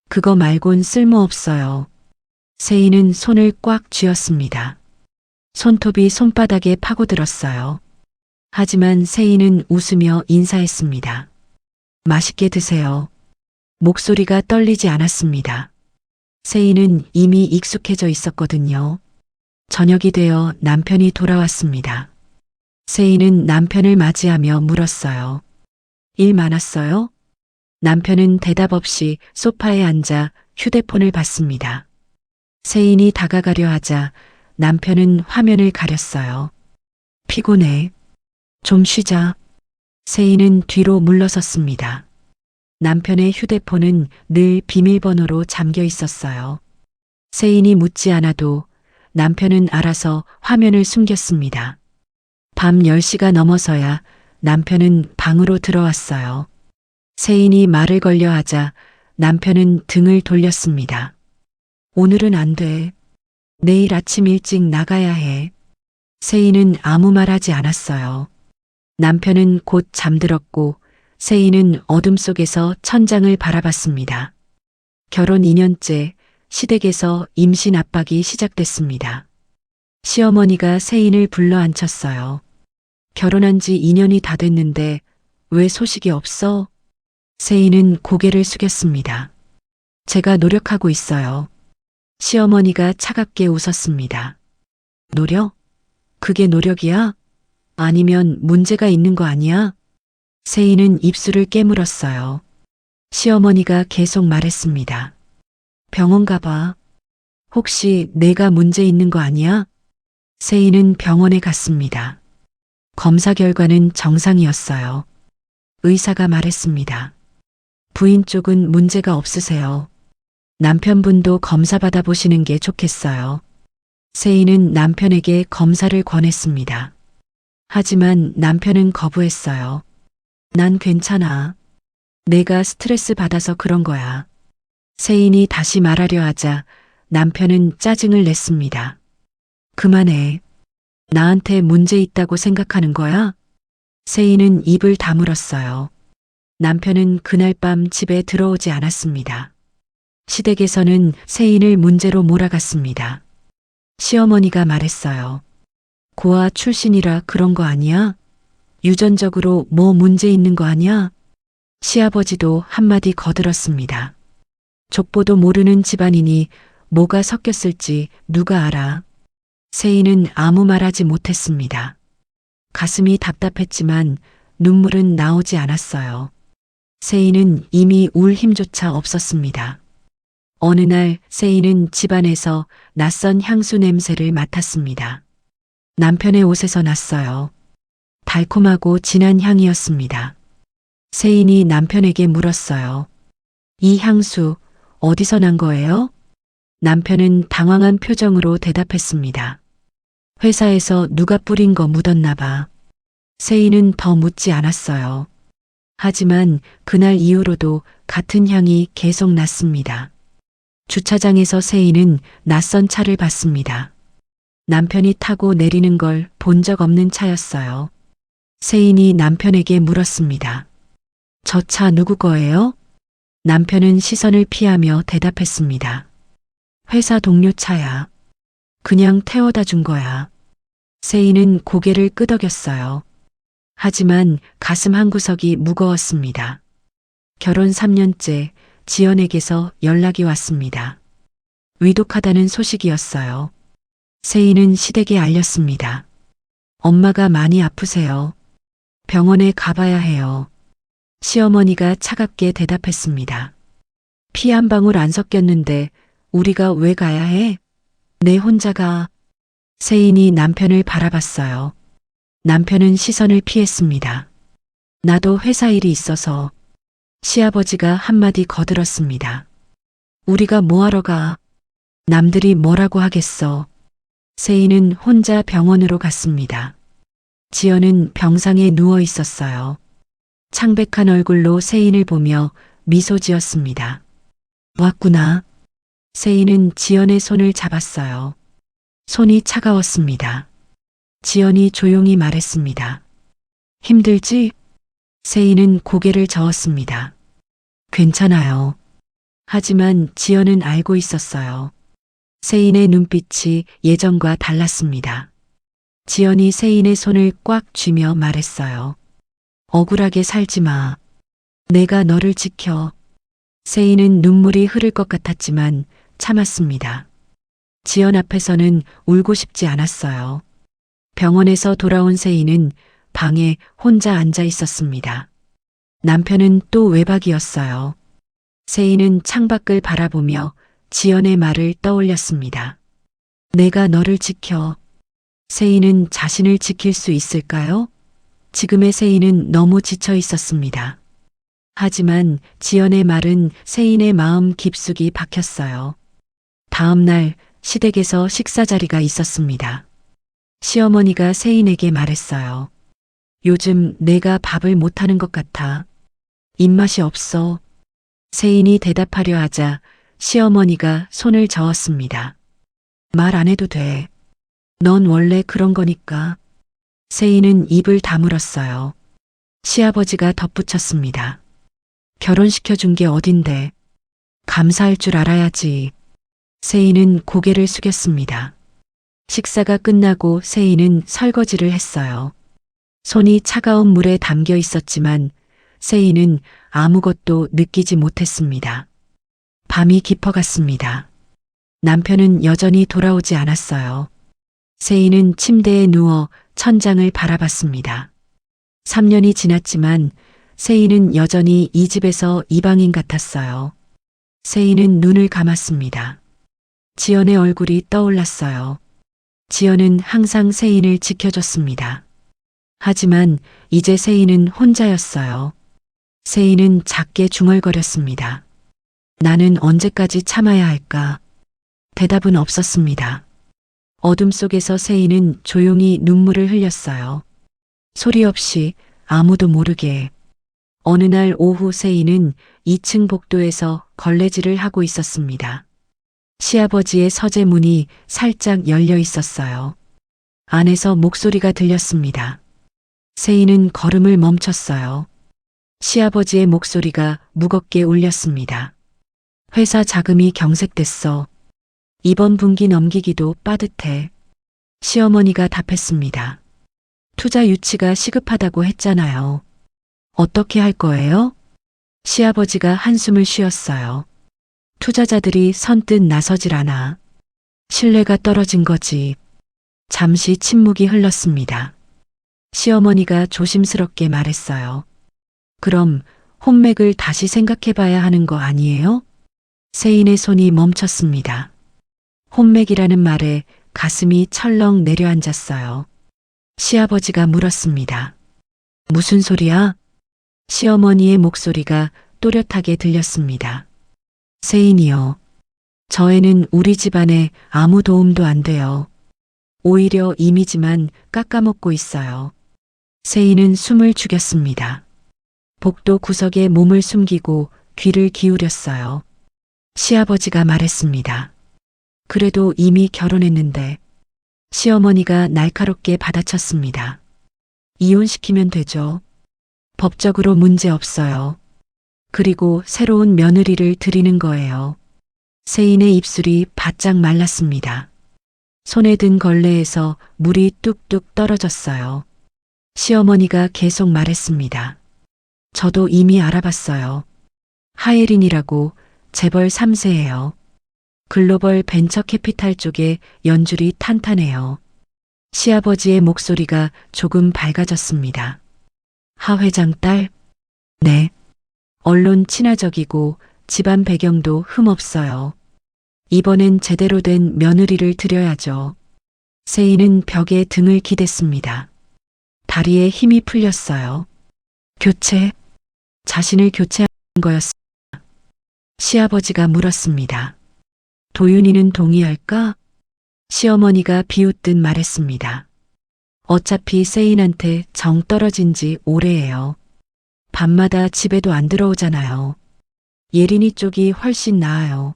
그거 말곤 쓸모없어요. 세인은 손을 꽉 쥐었습니다. 손톱이 손바닥에 파고들었어요. 하지만 세인은 웃으며 인사했습니다. 맛있게 드세요. 목소리가 떨리지 않았습니다. 세인은 이미 익숙해져 있었거든요. 저녁이 되어 남편이 돌아왔습니다. 세인은 남편을 맞이하며 물었어요. 일 많았어요? 남편은 대답 없이 소파에 앉아 휴대폰을 봤습니다. 세인이 다가가려 하자 남편은 화면을 가렸어요. 피곤해. 좀 쉬자. 세인은 뒤로 물러섰습니다. 남편의 휴대폰은 늘 비밀번호로 잠겨 있었어요. 세인이 묻지 않아도 남편은 알아서 화면을 숨겼습니다. 밤 10시가 넘어서야 남편은 방으로 들어왔어요. 세인이 말을 걸려 하자 남편은 등을 돌렸습니다. 오늘은 안 돼. 내일 아침 일찍 나가야 해. 세인은 아무 말 하지 않았어요. 남편은 곧 잠들었고 세인은 어둠 속에서 천장을 바라봤습니다. 결혼 2년째 시댁에서 임신 압박이 시작됐습니다. 시어머니가 세인을 불러 앉혔어요. 결혼한 지 2년이 다 됐는데 왜 소식이 없어? 세인은 고개를 숙였습니다. 제가 노력하고 있어요. 시어머니가 차갑게 웃었습니다. 노력? 그게 노력이야? 아니면 문제가 있는 거 아니야? 세인은 입술을 깨물었어요. 시어머니가 계속 말했습니다. 병원 가봐. 혹시 내가 문제 있는 거 아니야? 세인은 병원에 갔습니다. 검사 결과는 정상이었어요. 의사가 말했습니다. 부인 쪽은 문제가 없으세요. 남편분도 검사 받아보시는 게 좋겠어요. 세인은 남편에게 검사를 권했습니다. 하지만 남편은 거부했어요. 난 괜찮아. 내가 스트레스 받아서 그런 거야. 세인이 다시 말하려 하자 남편은 짜증을 냈습니다. 그만해. 나한테 문제 있다고 생각하는 거야? 세인은 입을 다물었어요. 남편은 그날 밤 집에 들어오지 않았습니다. 시댁에서는 세인을 문제로 몰아갔습니다. 시어머니가 말했어요. 고아 출신이라 그런 거 아니야? 유전적으로 뭐 문제 있는 거 아니야? 시아버지도 한마디 거들었습니다. 족보도 모르는 집안이니 뭐가 섞였을지 누가 알아? 세인은 아무 말하지 못했습니다. 가슴이 답답했지만 눈물은 나오지 않았어요. 세인은 이미 울 힘조차 없었습니다. 어느 날 세인은 집안에서 낯선 향수 냄새를 맡았습니다. 남편의 옷에서 났어요. 달콤하고 진한 향이었습니다. 세인이 남편에게 물었어요. 이 향수 어디서 난 거예요? 남편은 당황한 표정으로 대답했습니다. 회사에서 누가 뿌린 거 묻었나 봐. 세인은 더 묻지 않았어요. 하지만 그날 이후로도 같은 향이 계속 났습니다. 주차장에서 세인은 낯선 차를 봤습니다. 남편이 타고 내리는 걸 본 적 없는 차였어요. 세인이 남편에게 물었습니다. 저 차 누구 거예요? 남편은 시선을 피하며 대답했습니다. 회사 동료 차야. 그냥 태워다 준 거야. 세인은 고개를 끄덕였어요. 하지만 가슴 한구석이 무거웠습니다. 결혼 3년째 지연에게서 연락이 왔습니다. 위독하다는 소식이었어요. 세인은 시댁에 알렸습니다. 엄마가 많이 아프세요. 병원에 가봐야 해요. 시어머니가 차갑게 대답했습니다. 피 한 방울 안 섞였는데 우리가 왜 가야 해? 내 혼자가. 세인이 남편을 바라봤어요. 남편은 시선을 피했습니다. 나도 회사 일이 있어서. 시아버지가 한마디 거들었습니다. 우리가 뭐하러 가? 남들이 뭐라고 하겠어. 세인은 혼자 병원으로 갔습니다. 지연은 병상에 누워 있었어요. 창백한 얼굴로 세인을 보며 미소 지었습니다. 왔구나. 세인은 지연의 손을 잡았어요. 손이 차가웠습니다. 지연이 조용히 말했습니다. 힘들지? 세인은 고개를 저었습니다. 괜찮아요. 하지만 지연은 알고 있었어요. 세인의 눈빛이 예전과 달랐습니다. 지연이 세인의 손을 꽉 쥐며 말했어요. 억울하게 살지 마. 내가 너를 지켜. 세인은 눈물이 흐를 것 같았지만 참았습니다. 지연 앞에서는 울고 싶지 않았어요. 병원에서 돌아온 세인은 방에 혼자 앉아 있었습니다. 남편은 또 외박이었어요. 세인은 창밖을 바라보며 지연의 말을 떠올렸습니다. 내가 너를 지켜. 세인은 자신을 지킬 수 있을까요? 지금의 세인은 너무 지쳐 있었습니다. 하지만 지연의 말은 세인의 마음 깊숙이 박혔어요. 다음 날 시댁에서 식사 자리가 있었습니다. 시어머니가 세인에게 말했어요. 요즘 내가 밥을 못하는 것 같아. 입맛이 없어. 세인이 대답하려 하자 시어머니가 손을 저었습니다. 말 안 해도 돼. 넌 원래 그런 거니까. 세인은 입을 다물었어요. 시아버지가 덧붙였습니다. 결혼시켜준 게 어딘데. 감사할 줄 알아야지. 세인은 고개를 숙였습니다. 식사가 끝나고 세인은 설거지를 했어요. 손이 차가운 물에 담겨 있었지만 세인은 아무것도 느끼지 못했습니다. 밤이 깊어갔습니다. 남편은 여전히 돌아오지 않았어요. 세인은 침대에 누워 천장을 바라봤습니다. 3년이 지났지만 세인은 여전히 이 집에서 이방인 같았어요. 세인은 눈을 감았습니다. 지연의 얼굴이 떠올랐어요. 지연은 항상 세인을 지켜줬습니다. 하지만 이제 세인은 혼자였어요. 세인은 작게 중얼거렸습니다. 나는 언제까지 참아야 할까? 대답은 없었습니다. 어둠 속에서 세인은 조용히 눈물을 흘렸어요. 소리 없이 아무도 모르게. 어느 날 오후 세인은 2층 복도에서 걸레질을 하고 있었습니다. 시아버지의 서재 문이 살짝 열려 있었어요. 안에서 목소리가 들렸습니다. 세인은 걸음을 멈췄어요. 시아버지의 목소리가 무겁게 울렸습니다. 회사 자금이 경색됐어. 이번 분기 넘기기도 빠듯해. 시어머니가 답했습니다. 투자 유치가 시급하다고 했잖아요. 어떻게 할 거예요? 시아버지가 한숨을 쉬었어요. 투자자들이 선뜻 나서질 않아. 신뢰가 떨어진 거지. 잠시 침묵이 흘렀습니다. 시어머니가 조심스럽게 말했어요. 그럼 혼맥을 다시 생각해 봐야 하는 거 아니에요? 세인의 손이 멈췄습니다. 혼맥이라는 말에 가슴이 철렁 내려앉았어요. 시아버지가 물었습니다. 무슨 소리야? 시어머니의 목소리가 또렷하게 들렸습니다. 세인이요. 저 애는 우리 집안에 아무 도움도 안 돼요. 오히려 이미지만 깎아먹고 있어요. 세인은 숨을 죽였습니다. 복도 구석에 몸을 숨기고 귀를 기울였어요. 시아버지가 말했습니다. 그래도 이미 결혼했는데. 시어머니가 날카롭게 받아쳤습니다. 이혼시키면 되죠. 법적으로 문제 없어요. 그리고 새로운 며느리를 드리는 거예요. 세인의 입술이 바짝 말랐습니다. 손에 든 걸레에서 물이 뚝뚝 떨어졌어요. 시어머니가 계속 말했습니다. 저도 이미 알아봤어요. 하예린이라고 재벌 3세예요. 글로벌 벤처 캐피탈 쪽에 연줄이 탄탄해요. 시아버지의 목소리가 조금 밝아졌습니다. 하 회장 딸? 네. 언론 친화적이고 집안 배경도 흠없어요. 이번엔 제대로 된 며느리를 드려야죠. 세인은 벽에 등을 기댔습니다. 다리에 힘이 풀렸어요. 교체? 자신을 교체하는 거였습니다. 시아버지가 물었습니다. 도윤이는 동의할까? 시어머니가 비웃듯 말했습니다. 어차피 세인한테 정 떨어진 지 오래예요. 밤마다 집에도 안 들어오잖아요. 예린이 쪽이 훨씬 나아요.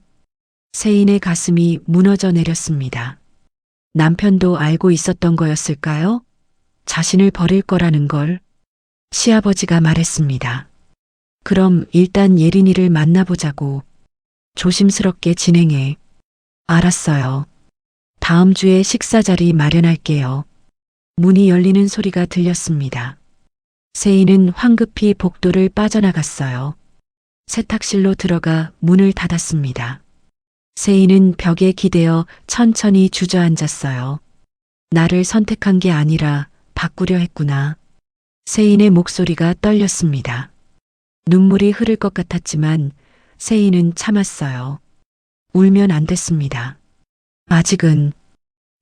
세인의 가슴이 무너져 내렸습니다. 남편도 알고 있었던 거였을까요? 자신을 버릴 거라는 걸. 시아버지가 말했습니다. 그럼 일단 예린이를 만나보자고. 조심스럽게 진행해. 알았어요. 다음 주에 식사 자리 마련할게요. 문이 열리는 소리가 들렸습니다. 세인은 황급히 복도를 빠져나갔어요. 세탁실로 들어가 문을 닫았습니다. 세인은 벽에 기대어 천천히 주저앉았어요. 나를 선택한 게 아니라 바꾸려 했구나. 세인의 목소리가 떨렸습니다. 눈물이 흐를 것 같았지만 세인은 참았어요. 울면 안 됐습니다. 아직은.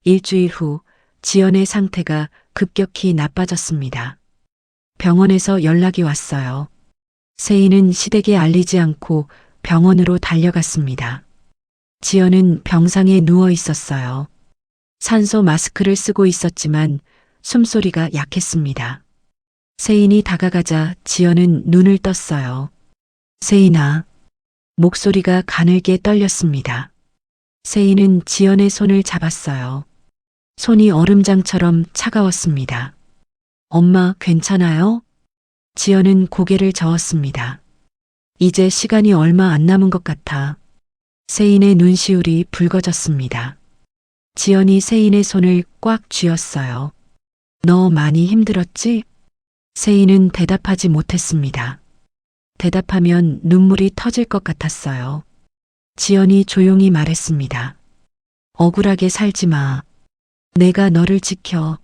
일주일 후 지연의 상태가 급격히 나빠졌습니다. 병원에서 연락이 왔어요. 세인은 시댁에 알리지 않고 병원으로 달려갔습니다. 지연은 병상에 누워 있었어요. 산소 마스크를 쓰고 있었지만 숨소리가 약했습니다. 세인이 다가가자 지연은 눈을 떴어요. 세인아. 목소리가 가늘게 떨렸습니다. 세인은 지연의 손을 잡았어요. 손이 얼음장처럼 차가웠습니다. 엄마 괜찮아요? 지연은 고개를 저었습니다. 이제 시간이 얼마 안 남은 것 같아. 세인의 눈시울이 붉어졌습니다. 지연이 세인의 손을 꽉 쥐었어요. 너 많이 힘들었지? 세인은 대답하지 못했습니다. 대답하면 눈물이 터질 것 같았어요. 지연이 조용히 말했습니다. 억울하게 살지 마. 내가 너를 지켜.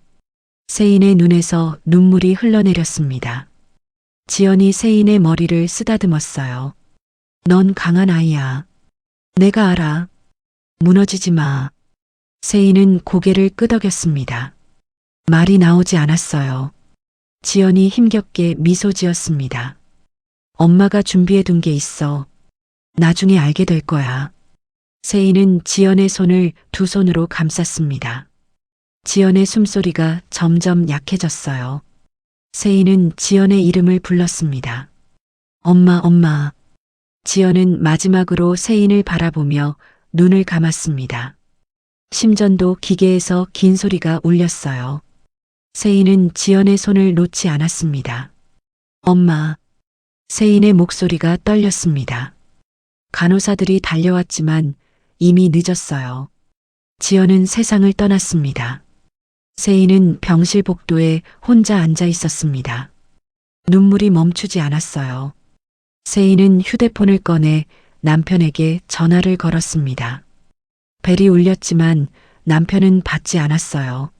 세인의 눈에서 눈물이 흘러내렸습니다. 지연이 세인의 머리를 쓰다듬었어요. 넌 강한 아이야. 내가 알아. 무너지지 마. 세인은 고개를 끄덕였습니다. 말이 나오지 않았어요. 지연이 힘겹게 미소 지었습니다. 엄마가 준비해 둔 게 있어. 나중에 알게 될 거야. 세인은 지연의 손을 두 손으로 감쌌습니다. 지연의 숨소리가 점점 약해졌어요. 세인은 지연의 이름을 불렀습니다. 엄마, 엄마. 지연은 마지막으로 세인을 바라보며 눈을 감았습니다. 심전도 기계에서 긴 소리가 울렸어요. 세인은 지연의 손을 놓지 않았습니다. 엄마. 세인의 목소리가 떨렸습니다. 간호사들이 달려왔지만 이미 늦었어요. 지연은 세상을 떠났습니다. 세인은 병실 복도에 혼자 앉아 있었습니다. 눈물이 멈추지 않았어요. 세인은 휴대폰을 꺼내 남편에게 전화를 걸었습니다. 벨이 울렸지만 남편은 받지 않았어요.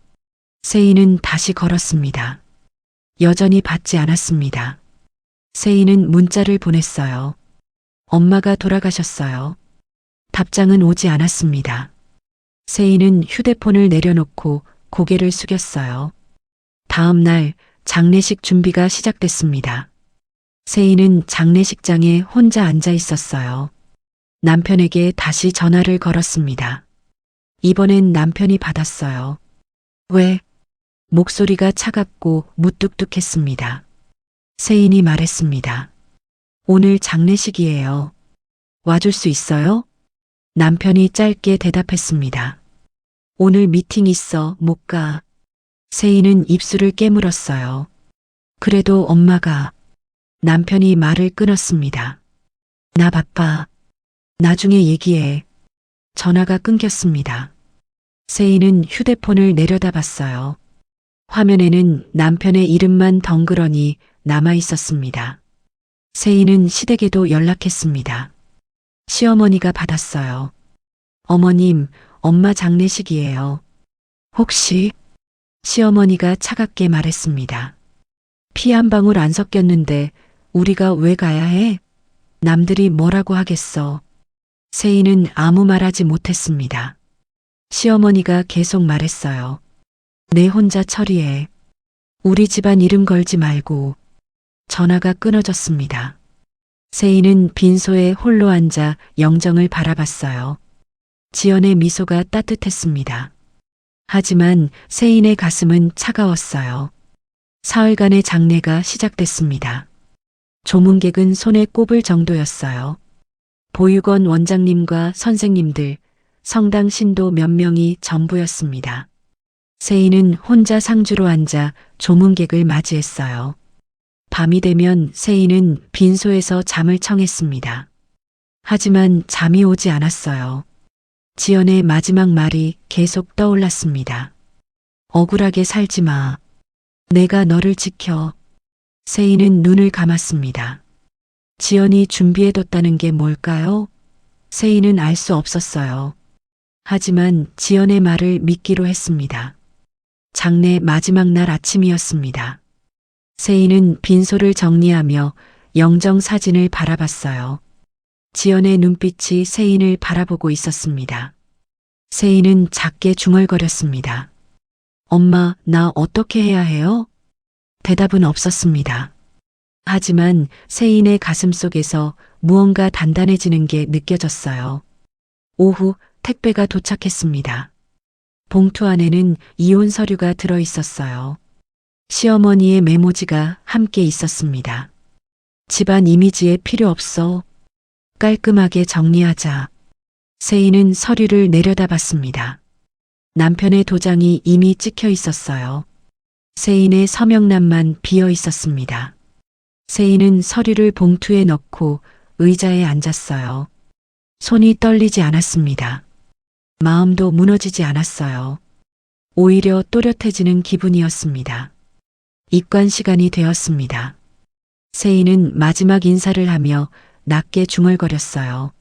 세인은 다시 걸었습니다. 여전히 받지 않았습니다. 세인은 문자를 보냈어요. 엄마가 돌아가셨어요. 답장은 오지 않았습니다. 세인은 휴대폰을 내려놓고 고개를 숙였어요. 다음 날 장례식 준비가 시작됐습니다. 세인은 장례식장에 혼자 앉아 있었어요. 남편에게 다시 전화를 걸었습니다. 이번엔 남편이 받았어요. 왜? 목소리가 차갑고 무뚝뚝했습니다. 세인이 말했습니다. 오늘 장례식이에요. 와줄 수 있어요? 남편이 짧게 대답했습니다. 오늘 미팅 있어, 못 가. 세인은 입술을 깨물었어요. 그래도 엄마가. 남편이 말을 끊었습니다. 나 바빠. 나중에 얘기해. 전화가 끊겼습니다. 세인은 휴대폰을 내려다봤어요. 화면에는 남편의 이름만 덩그러니 남아 있었습니다. 세인은 시댁에도 연락했습니다. 시어머니가 받았어요. 어머님, 엄마 장례식이에요. 혹시? 시어머니가 차갑게 말했습니다. 피 한 방울 안 섞였는데 우리가 왜 가야 해? 남들이 뭐라고 하겠어. 세인은 아무 말하지 못했습니다. 시어머니가 계속 말했어요. 내 혼자 처리해. 우리 집안 이름 걸지 말고. 전화가 끊어졌습니다. 세인은 빈소에 홀로 앉아 영정을 바라봤어요. 지연의 미소가 따뜻했습니다. 하지만 세인의 가슴은 차가웠어요. 사흘간의 장례가 시작됐습니다. 조문객은 손에 꼽을 정도였어요. 보육원 원장님과 선생님들, 성당 신도 몇 명이 전부였습니다. 세인은 혼자 상주로 앉아 조문객을 맞이했어요. 밤이 되면 세인은 빈소에서 잠을 청했습니다. 하지만 잠이 오지 않았어요. 지연의 마지막 말이 계속 떠올랐습니다. 억울하게 살지 마. 내가 너를 지켜. 세인은 눈을 감았습니다. 지연이 준비해뒀다는 게 뭘까요? 세인은 알 수 없었어요. 하지만 지연의 말을 믿기로 했습니다. 장례 마지막 날 아침이었습니다. 세인은 빈소를 정리하며 영정 사진을 바라봤어요. 지연의 눈빛이 세인을 바라보고 있었습니다. 세인은 작게 중얼거렸습니다. 엄마, 나 어떻게 해야 해요? 대답은 없었습니다. 하지만 세인의 가슴 속에서 무언가 단단해지는 게 느껴졌어요. 오후 택배가 도착했습니다. 봉투 안에는 이혼 서류가 들어 있었어요. 시어머니의 메모지가 함께 있었습니다. 집안 이미지에 필요 없어. 깔끔하게 정리하자. 세인은 서류를 내려다봤습니다. 남편의 도장이 이미 찍혀 있었어요. 세인의 서명란만 비어 있었습니다. 세인은 서류를 봉투에 넣고 의자에 앉았어요. 손이 떨리지 않았습니다. 마음도 무너지지 않았어요. 오히려 또렷해지는 기분이었습니다. 입관 시간이 되었습니다. 세인은 마지막 인사를 하며 낮게 중얼거렸어요.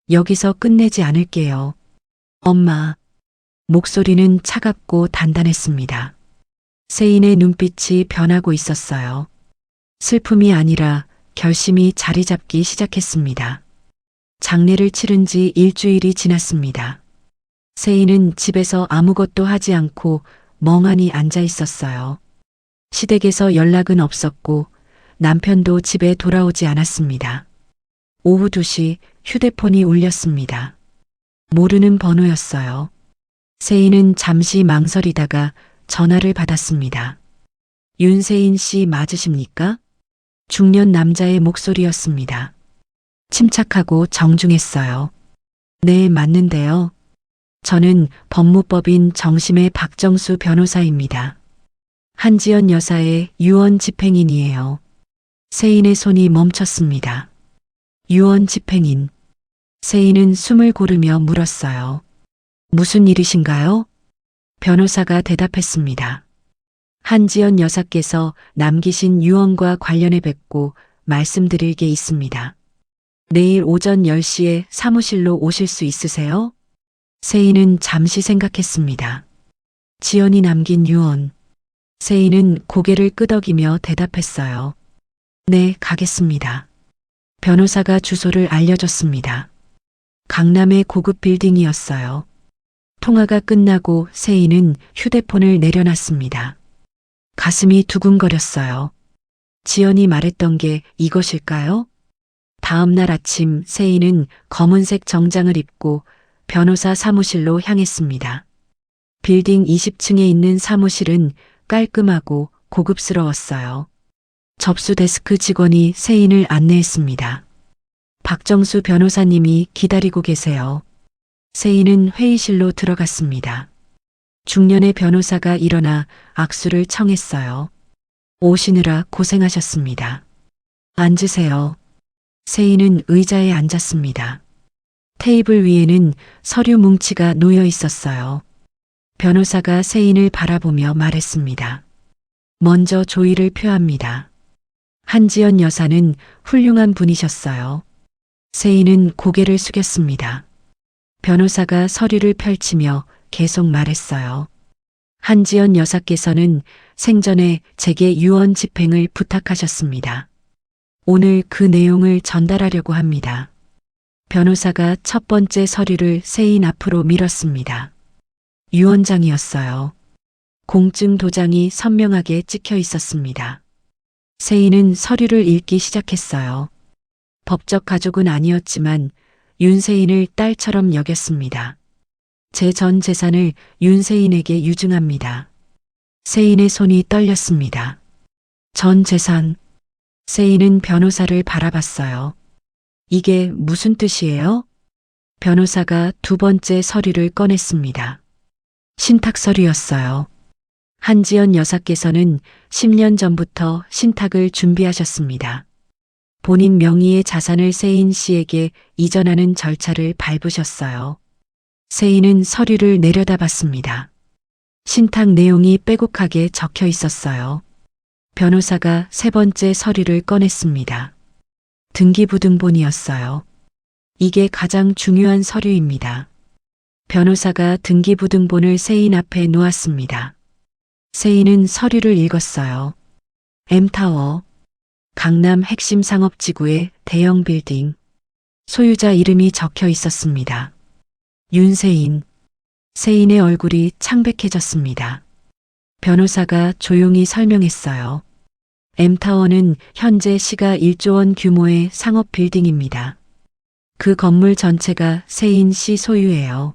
여기서 끝내지 않을게요. 엄마. 목소리는 차갑고 단단했습니다. 세인의 눈빛이 변하고 있었어요. 슬픔이 아니라 결심이 자리 잡기 시작했습니다. 장례를 치른 지 일주일이 지났습니다. 세인은 집에서 아무것도 하지 않고 멍하니 앉아 있었어요. 시댁에서 연락은 없었고 남편도 집에 돌아오지 않았습니다. 오후 2시 휴대폰이 울렸습니다. 모르는 번호였어요. 세인은 잠시 망설이다가 전화를 받았습니다. 윤세인 씨 맞으십니까? 중년 남자의 목소리였습니다. 침착하고 정중했어요. 네, 맞는데요. 저는 법무법인 정심의 박정수 변호사입니다. 한지연 여사의 유언 집행인이에요. 세인의 손이 멈췄습니다. 유언 집행인. 세인은 숨을 고르며 물었어요. 무슨 일이신가요? 변호사가 대답했습니다. 한지연 여사께서 남기신 유언과 관련해 뵙고 말씀드릴 게 있습니다. 내일 오전 10시에 사무실로 오실 수 있으세요? 세인은 잠시 생각했습니다. 지연이 남긴 유언. 세인은 고개를 끄덕이며 대답했어요. 네, 가겠습니다. 변호사가 주소를 알려줬습니다. 강남의 고급 빌딩이었어요. 통화가 끝나고 세인은 휴대폰을 내려놨습니다. 가슴이 두근거렸어요. 지연이 말했던 게 이것일까요? 다음 날 아침 세인은 검은색 정장을 입고 변호사 사무실로 향했습니다. 빌딩 20층에 있는 사무실은 깔끔하고 고급스러웠어요. 접수 데스크 직원이 세인을 안내했습니다. 박정수 변호사님이 기다리고 계세요. 세인은 회의실로 들어갔습니다. 중년의 변호사가 일어나 악수를 청했어요. 오시느라 고생하셨습니다. 앉으세요. 세인은 의자에 앉았습니다. 테이블 위에는 서류 뭉치가 놓여 있었어요. 변호사가 세인을 바라보며 말했습니다. 먼저 조의를 표합니다. 한지연 여사는 훌륭한 분이셨어요. 세인은 고개를 숙였습니다. 변호사가 서류를 펼치며 계속 말했어요. 한지연 여사께서는 생전에 제게 유언 집행을 부탁하셨습니다. 오늘 그 내용을 전달하려고 합니다. 변호사가 첫 번째 서류를 세인 앞으로 밀었습니다. 유언장이었어요. 공증 도장이 선명하게 찍혀 있었습니다. 세인은 서류를 읽기 시작했어요. 법적 가족은 아니었지만 윤세인을 딸처럼 여겼습니다. 제 전 재산을 윤세인에게 유증합니다. 세인의 손이 떨렸습니다. 전 재산. 세인은 변호사를 바라봤어요. 이게 무슨 뜻이에요? 변호사가 두 번째 서류를 꺼냈습니다. 신탁 서류였어요. 한지연 여사께서는 10년 전부터 신탁을 준비하셨습니다. 본인 명의의 자산을 세인 씨에게 이전하는 절차를 밟으셨어요. 세인은 서류를 내려다봤습니다. 신탁 내용이 빼곡하게 적혀 있었어요. 변호사가 세 번째 서류를 꺼냈습니다. 등기부등본이었어요. 이게 가장 중요한 서류입니다. 변호사가 등기부등본을 세인 앞에 놓았습니다. 세인은 서류를 읽었어요. M타워, 강남 핵심 상업지구의 대형 빌딩. 소유자 이름이 적혀 있었습니다. 윤세인. 세인의 얼굴이 창백해졌습니다. 변호사가 조용히 설명했어요. M타워는 현재 시가 1조 원 규모의 상업 빌딩입니다. 그 건물 전체가 세인 씨 소유예요.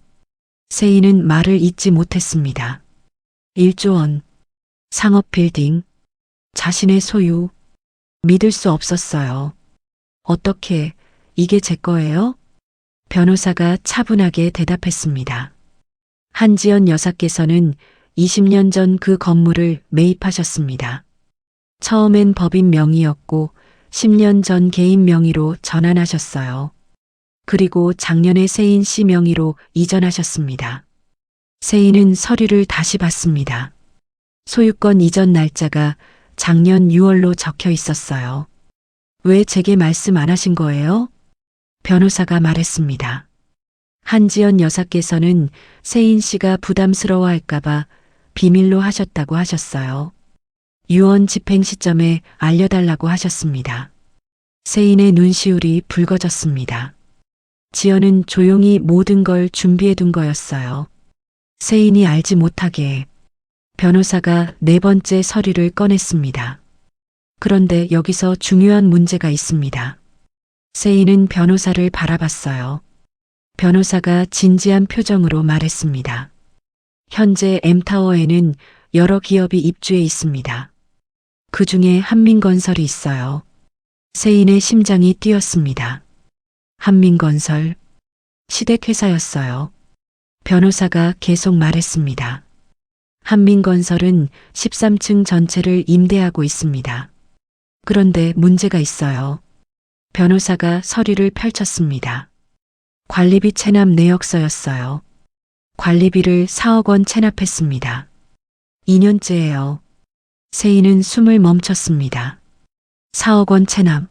세인은 말을 잇지 못했습니다. 1조 원. 상업 빌딩. 자신의 소유. 믿을 수 없었어요. 어떻게, 이게 제 거예요? 변호사가 차분하게 대답했습니다. 한지연 여사께서는 20년 전 그 건물을 매입하셨습니다. 처음엔 법인 명의였고 10년 전 개인 명의로 전환하셨어요. 그리고 작년에 세인 씨 명의로 이전하셨습니다. 세인은 서류를 다시 봤습니다. 소유권 이전 날짜가 작년 6월로 적혀 있었어요. 왜 제게 말씀 안 하신 거예요? 변호사가 말했습니다. 한지연 여사께서는 세인 씨가 부담스러워할까봐 비밀로 하셨다고 하셨어요. 유언 집행 시점에 알려달라고 하셨습니다. 세인의 눈시울이 붉어졌습니다. 지연은 조용히 모든 걸 준비해둔 거였어요. 세인이 알지 못하게. 변호사가 네 번째 서류를 꺼냈습니다. 그런데 여기서 중요한 문제가 있습니다. 세인은 변호사를 바라봤어요. 변호사가 진지한 표정으로 말했습니다. 현재 M타워에는 여러 기업이 입주해 있습니다. 그 중에 한민건설이 있어요. 세인의 심장이 뛰었습니다. 한민건설. 시댁회사였어요. 변호사가 계속 말했습니다. 한민건설은 13층 전체를 임대하고 있습니다. 그런데 문제가 있어요. 변호사가 서류를 펼쳤습니다. 관리비 체납 내역서였어요. 관리비를 4억 원 체납했습니다. 2년째예요. 세인은 숨을 멈췄습니다. 4억 원 체납.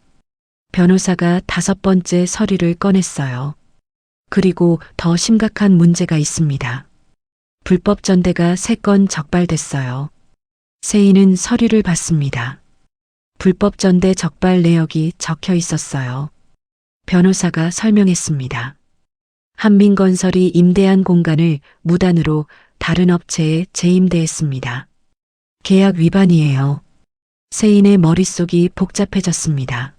변호사가 5번째 서류를 꺼냈어요. 그리고 더 심각한 문제가 있습니다. 불법 전대가 3건 적발됐어요. 세인은 서류를 봤습니다. 불법 전대 적발 내역이 적혀 있었어요. 변호사가 설명했습니다. 한민건설이 임대한 공간을 무단으로 다른 업체에 재임대했습니다. 계약 위반이에요. 세인의 머릿속이 복잡해졌습니다.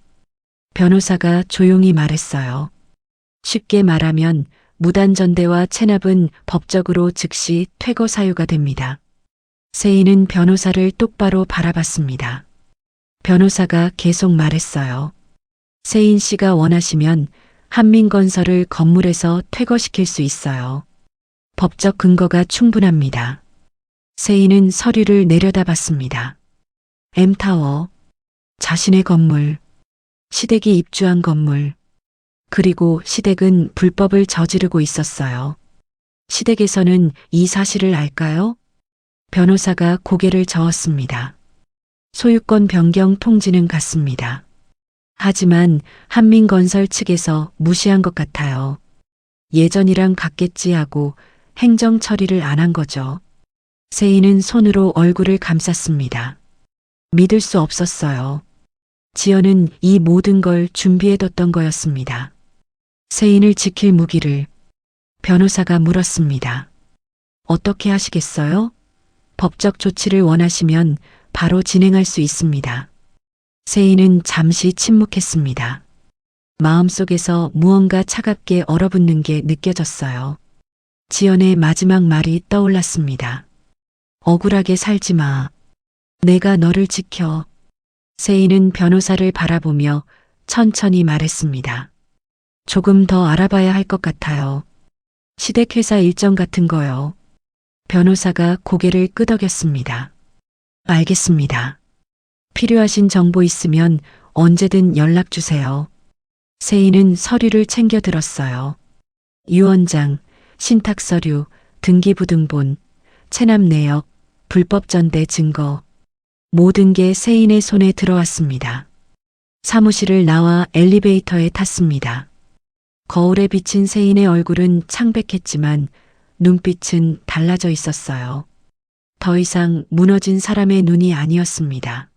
변호사가 조용히 말했어요. 쉽게 말하면 무단 전대와 체납은 법적으로 즉시 퇴거 사유가 됩니다. 세인은 변호사를 똑바로 바라봤습니다. 변호사가 계속 말했어요. 세인 씨가 원하시면 한민건설을 건물에서 퇴거시킬 수 있어요. 법적 근거가 충분합니다. 세인은 서류를 내려다봤습니다. M타워, 자신의 건물, 시댁이 입주한 건물, 그리고 시댁은 불법을 저지르고 있었어요. 시댁에서는 이 사실을 알까요? 변호사가 고개를 저었습니다. 소유권 변경 통지는 갔습니다. 하지만 한민건설 측에서 무시한 것 같아요. 예전이랑 같겠지 하고 행정 처리를 안 한 거죠. 세인은 손으로 얼굴을 감쌌습니다. 믿을 수 없었어요. 지연은 이 모든 걸 준비해뒀던 거였습니다. 세인을 지킬 무기를 변호사가 물었습니다. 어떻게 하시겠어요? 법적 조치를 원하시면 바로 진행할 수 있습니다. 세인은 잠시 침묵했습니다. 마음속에서 무언가 차갑게 얼어붙는 게 느껴졌어요. 지연의 마지막 말이 떠올랐습니다. 억울하게 살지 마. 내가 너를 지켜. 세인은 변호사를 바라보며 천천히 말했습니다. 조금 더 알아봐야 할 것 같아요. 시댁회사 일정 같은 거요. 변호사가 고개를 끄덕였습니다. 알겠습니다. 필요하신 정보 있으면 언제든 연락 주세요. 세인은 서류를 챙겨 들었어요. 유언장, 신탁서류, 등기부등본, 체납 내역, 불법 전대 증거. 모든 게 세인의 손에 들어왔습니다. 사무실을 나와 엘리베이터에 탔습니다. 거울에 비친 세인의 얼굴은 창백했지만 눈빛은 달라져 있었어요. 더 이상 무너진 사람의 눈이 아니었습니다.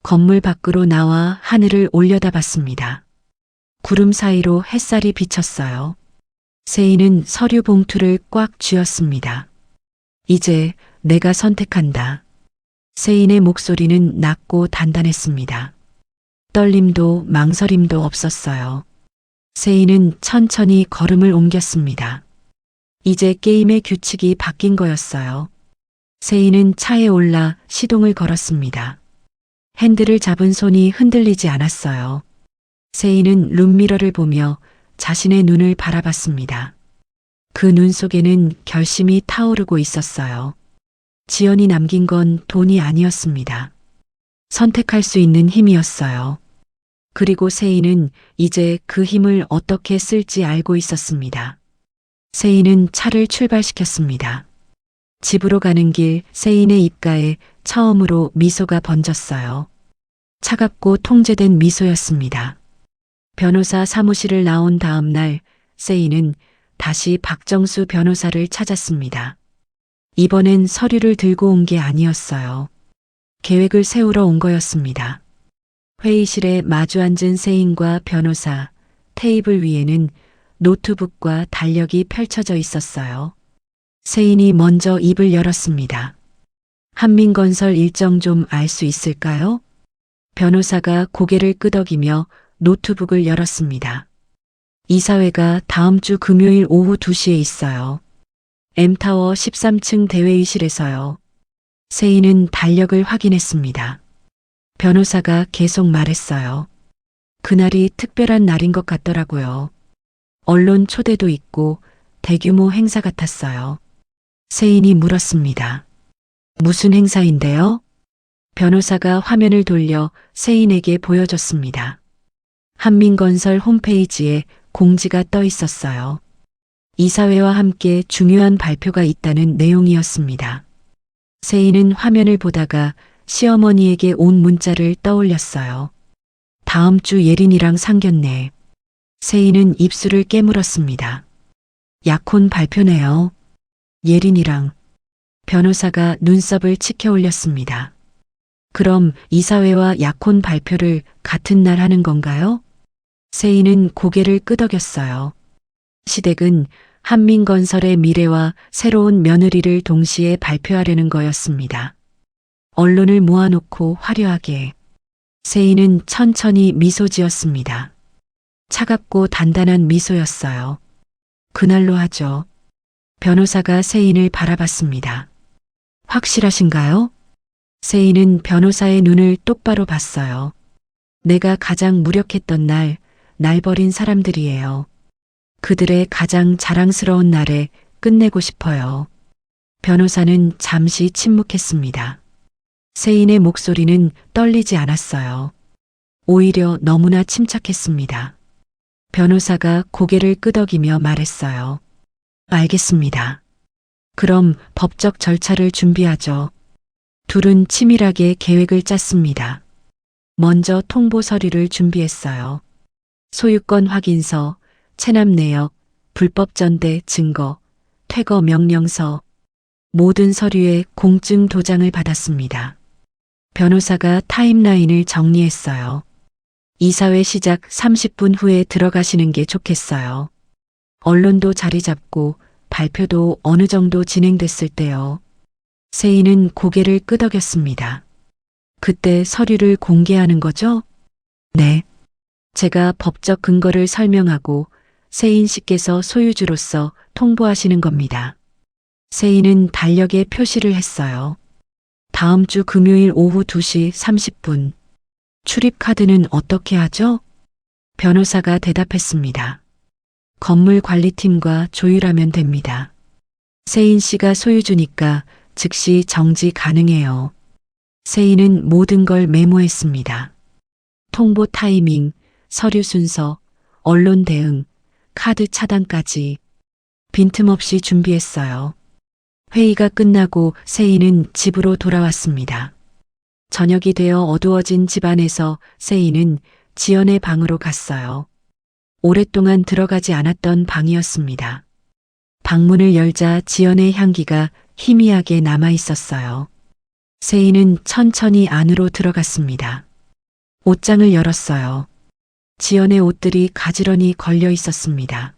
건물 밖으로 나와 하늘을 올려다봤습니다. 구름 사이로 햇살이 비쳤어요. 세인은 서류 봉투를 꽉 쥐었습니다. 이제 내가 선택한다. 세인의 목소리는 낮고 단단했습니다. 떨림도 망설임도 없었어요. 세인은 천천히 걸음을 옮겼습니다. 이제 게임의 규칙이 바뀐 거였어요. 세인은 차에 올라 시동을 걸었습니다. 핸들을 잡은 손이 흔들리지 않았어요. 세인은 룸미러를 보며 자신의 눈을 바라봤습니다. 그 눈 속에는 결심이 타오르고 있었어요. 지연이 남긴 건 돈이 아니었습니다. 선택할 수 있는 힘이었어요. 그리고 세인은 이제 그 힘을 어떻게 쓸지 알고 있었습니다. 세인은 차를 출발시켰습니다. 집으로 가는 길 세인의 입가에 처음으로 미소가 번졌어요. 차갑고 통제된 미소였습니다. 변호사 사무실을 나온 다음 날 세인은 다시 박정수 변호사를 찾았습니다. 이번엔 서류를 들고 온 게 아니었어요. 계획을 세우러 온 거였습니다. 회의실에 마주 앉은 세인과 변호사, 테이블 위에는 노트북과 달력이 펼쳐져 있었어요. 세인이 먼저 입을 열었습니다. 한민건설 일정 좀 알 수 있을까요? 변호사가 고개를 끄덕이며 노트북을 열었습니다. 이사회가 다음 주 금요일 오후 2시에 있어요. M타워 13층 대회의실에서요. 세인은 달력을 확인했습니다. 변호사가 계속 말했어요. 그날이 특별한 날인 것 같더라고요. 언론 초대도 있고 대규모 행사 같았어요. 세인이 물었습니다. 무슨 행사인데요? 변호사가 화면을 돌려 세인에게 보여줬습니다. 한민건설 홈페이지에 공지가 떠 있었어요. 이사회와 함께 중요한 발표가 있다는 내용이었습니다. 세인은 화면을 보다가 시어머니에게 온 문자를 떠올렸어요. 다음 주 예린이랑 상견례. 세인은 입술을 깨물었습니다. 약혼 발표네요. 예린이랑. 변호사가 눈썹을 치켜 올렸습니다. 그럼 이사회와 약혼 발표를 같은 날 하는 건가요? 세인은 고개를 끄덕였어요. 시댁은 한민건설의 미래와 새로운 며느리를 동시에 발표하려는 거였습니다. 언론을 모아놓고 화려하게. 세인은 천천히 미소 지었습니다. 차갑고 단단한 미소였어요. 그날로 하죠. 변호사가 세인을 바라봤습니다. 확실하신가요? 세인은 변호사의 눈을 똑바로 봤어요. 내가 가장 무력했던 날 버린 사람들이에요. 그들의 가장 자랑스러운 날에 끝내고 싶어요. 변호사는 잠시 침묵했습니다. 세인의 목소리는 떨리지 않았어요. 오히려 너무나 침착했습니다. 변호사가 고개를 끄덕이며 말했어요. 알겠습니다. 그럼 법적 절차를 준비하죠. 둘은 치밀하게 계획을 짰습니다. 먼저 통보 서류를 준비했어요. 소유권 확인서, 체납 내역, 불법 전대 증거, 퇴거 명령서, 모든 서류에 공증 도장을 받았습니다. 변호사가 타임라인을 정리했어요. 이사회 시작 30분 후에 들어가시는 게 좋겠어요. 언론도 자리 잡고 발표도 어느 정도 진행됐을 때요. 세인은 고개를 끄덕였습니다. 그때 서류를 공개하는 거죠? 네. 제가 법적 근거를 설명하고 세인 씨께서 소유주로서 통보하시는 겁니다. 세인은 달력에 표시를 했어요. 다음 주 금요일 오후 2시 30분. 출입카드는 어떻게 하죠? 변호사가 대답했습니다. 건물관리팀과 조율하면 됩니다. 세인 씨가 소유주니까 즉시 정지 가능해요. 세인은 모든 걸 메모했습니다. 통보 타이밍, 서류 순서, 언론 대응, 카드 차단까지 빈틈없이 준비했어요. 회의가 끝나고 세인은 집으로 돌아왔습니다. 저녁이 되어 어두워진 집안에서 세인은 지연의 방으로 갔어요. 오랫동안 들어가지 않았던 방이었습니다. 방문을 열자 지연의 향기가 희미하게 남아 있었어요. 세인은 천천히 안으로 들어갔습니다. 옷장을 열었어요. 지연의 옷들이 가지런히 걸려 있었습니다.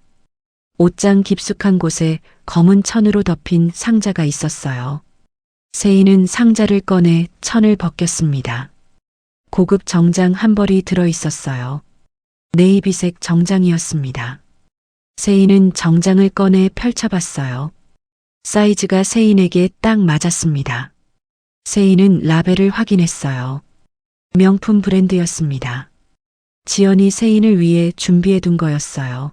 옷장 깊숙한 곳에 검은 천으로 덮인 상자가 있었어요. 세인은 상자를 꺼내 천을 벗겼습니다. 고급 정장 한 벌이 들어 있었어요. 네이비색 정장이었습니다. 세인은 정장을 꺼내 펼쳐봤어요. 사이즈가 세인에게 딱 맞았습니다. 세인은 라벨을 확인했어요. 명품 브랜드였습니다. 지연이 세인을 위해 준비해둔 거였어요.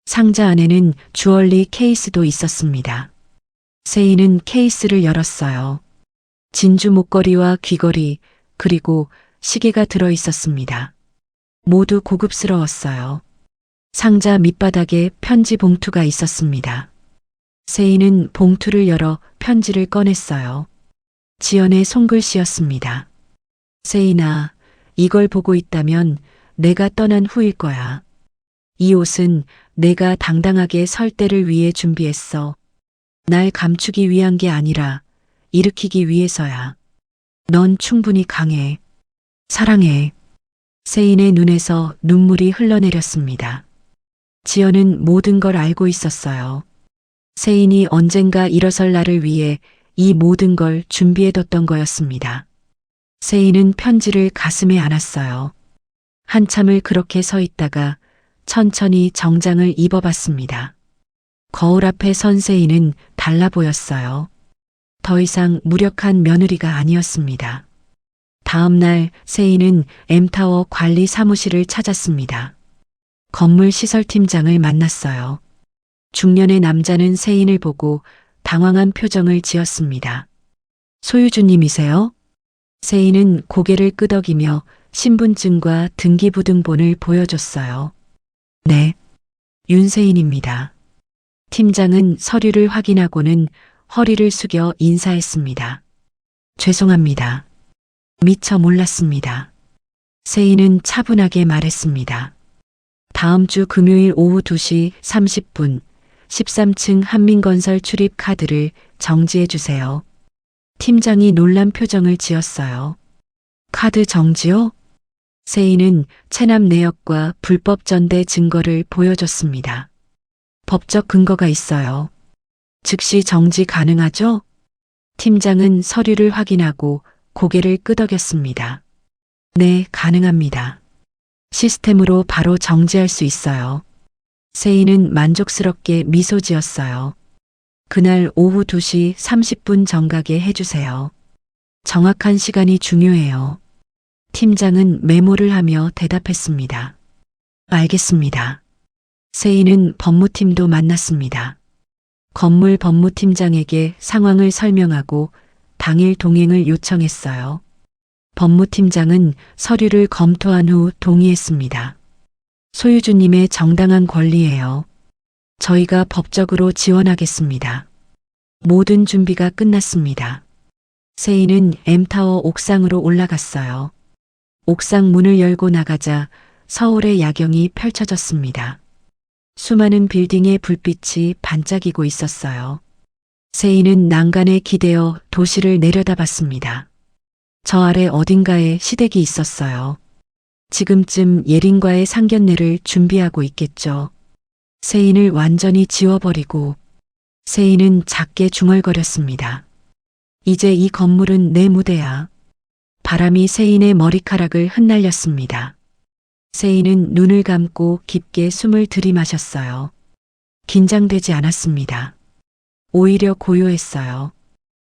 상자 안에는 주얼리 케이스도 있었습니다. 세인은 케이스를 열었어요. 진주 목걸이와 귀걸이 그리고 시계가 들어 있었습니다. 모두 고급스러웠어요. 상자 밑바닥에 편지 봉투가 있었습니다. 세인은 봉투를 열어 편지를 꺼냈어요. 지연의 손글씨였습니다. 세인아, 이걸 보고 있다면 내가 떠난 후일 거야. 이 옷은 내가 당당하게 설 때를 위해 준비했어. 날 감추기 위한 게 아니라 일으키기 위해서야. 넌 충분히 강해. 사랑해. 세인의 눈에서 눈물이 흘러내렸습니다. 지연은 모든 걸 알고 있었어요. 세인이 언젠가 일어설 날을 위해 이 모든 걸 준비해뒀던 거였습니다. 세인은 편지를 가슴에 안았어요. 한참을 그렇게 서 있다가 천천히 정장을 입어봤습니다. 거울 앞에 선 세인은 달라 보였어요. 더 이상 무력한 며느리가 아니었습니다. 다음 날 세인은 M타워 관리 사무실을 찾았습니다. 건물 시설팀장을 만났어요. 중년의 남자는 세인을 보고 당황한 표정을 지었습니다. 소유주님이세요? 세인은 고개를 끄덕이며 신분증과 등기부등본을 보여줬어요. 네. 윤세인입니다. 팀장은 서류를 확인하고는 허리를 숙여 인사했습니다. 죄송합니다. 미처 몰랐습니다. 세인은 차분하게 말했습니다. 다음 주 금요일 오후 2시 30분 13층 한민건설 출입 카드를 정지해 주세요. 팀장이 놀란 표정을 지었어요. 카드 정지요? 세인은 체납 내역과 불법 전대 증거를 보여줬습니다. 법적 근거가 있어요. 즉시 정지 가능하죠? 팀장은 서류를 확인하고 고개를 끄덕였습니다. 네, 가능합니다. 시스템으로 바로 정지할 수 있어요. 세인은 만족스럽게 미소 지었어요. 그날 오후 2시 30분 정각에 해주세요. 정확한 시간이 중요해요. 팀장은 메모를 하며 대답했습니다. 알겠습니다. 세인은 법무팀도 만났습니다. 건물 법무팀장에게 상황을 설명하고 당일 동행을 요청했어요. 법무팀장은 서류를 검토한 후 동의했습니다. 소유주님의 정당한 권리예요. 저희가 법적으로 지원하겠습니다. 모든 준비가 끝났습니다. 세인은 M타워 옥상으로 올라갔어요. 옥상 문을 열고 나가자 서울의 야경이 펼쳐졌습니다. 수많은 빌딩의 불빛이 반짝이고 있었어요. 세인은 난간에 기대어 도시를 내려다봤습니다. 저 아래 어딘가에 시댁이 있었어요. 지금쯤 예린과의 상견례를 준비하고 있겠죠. 세인을 완전히 지워버리고 세인은 작게 중얼거렸습니다. 이제 이 건물은 내 무대야. 바람이 세인의 머리카락을 흩날렸습니다. 세인은 눈을 감고 깊게 숨을 들이마셨어요. 긴장되지 않았습니다. 오히려 고요했어요.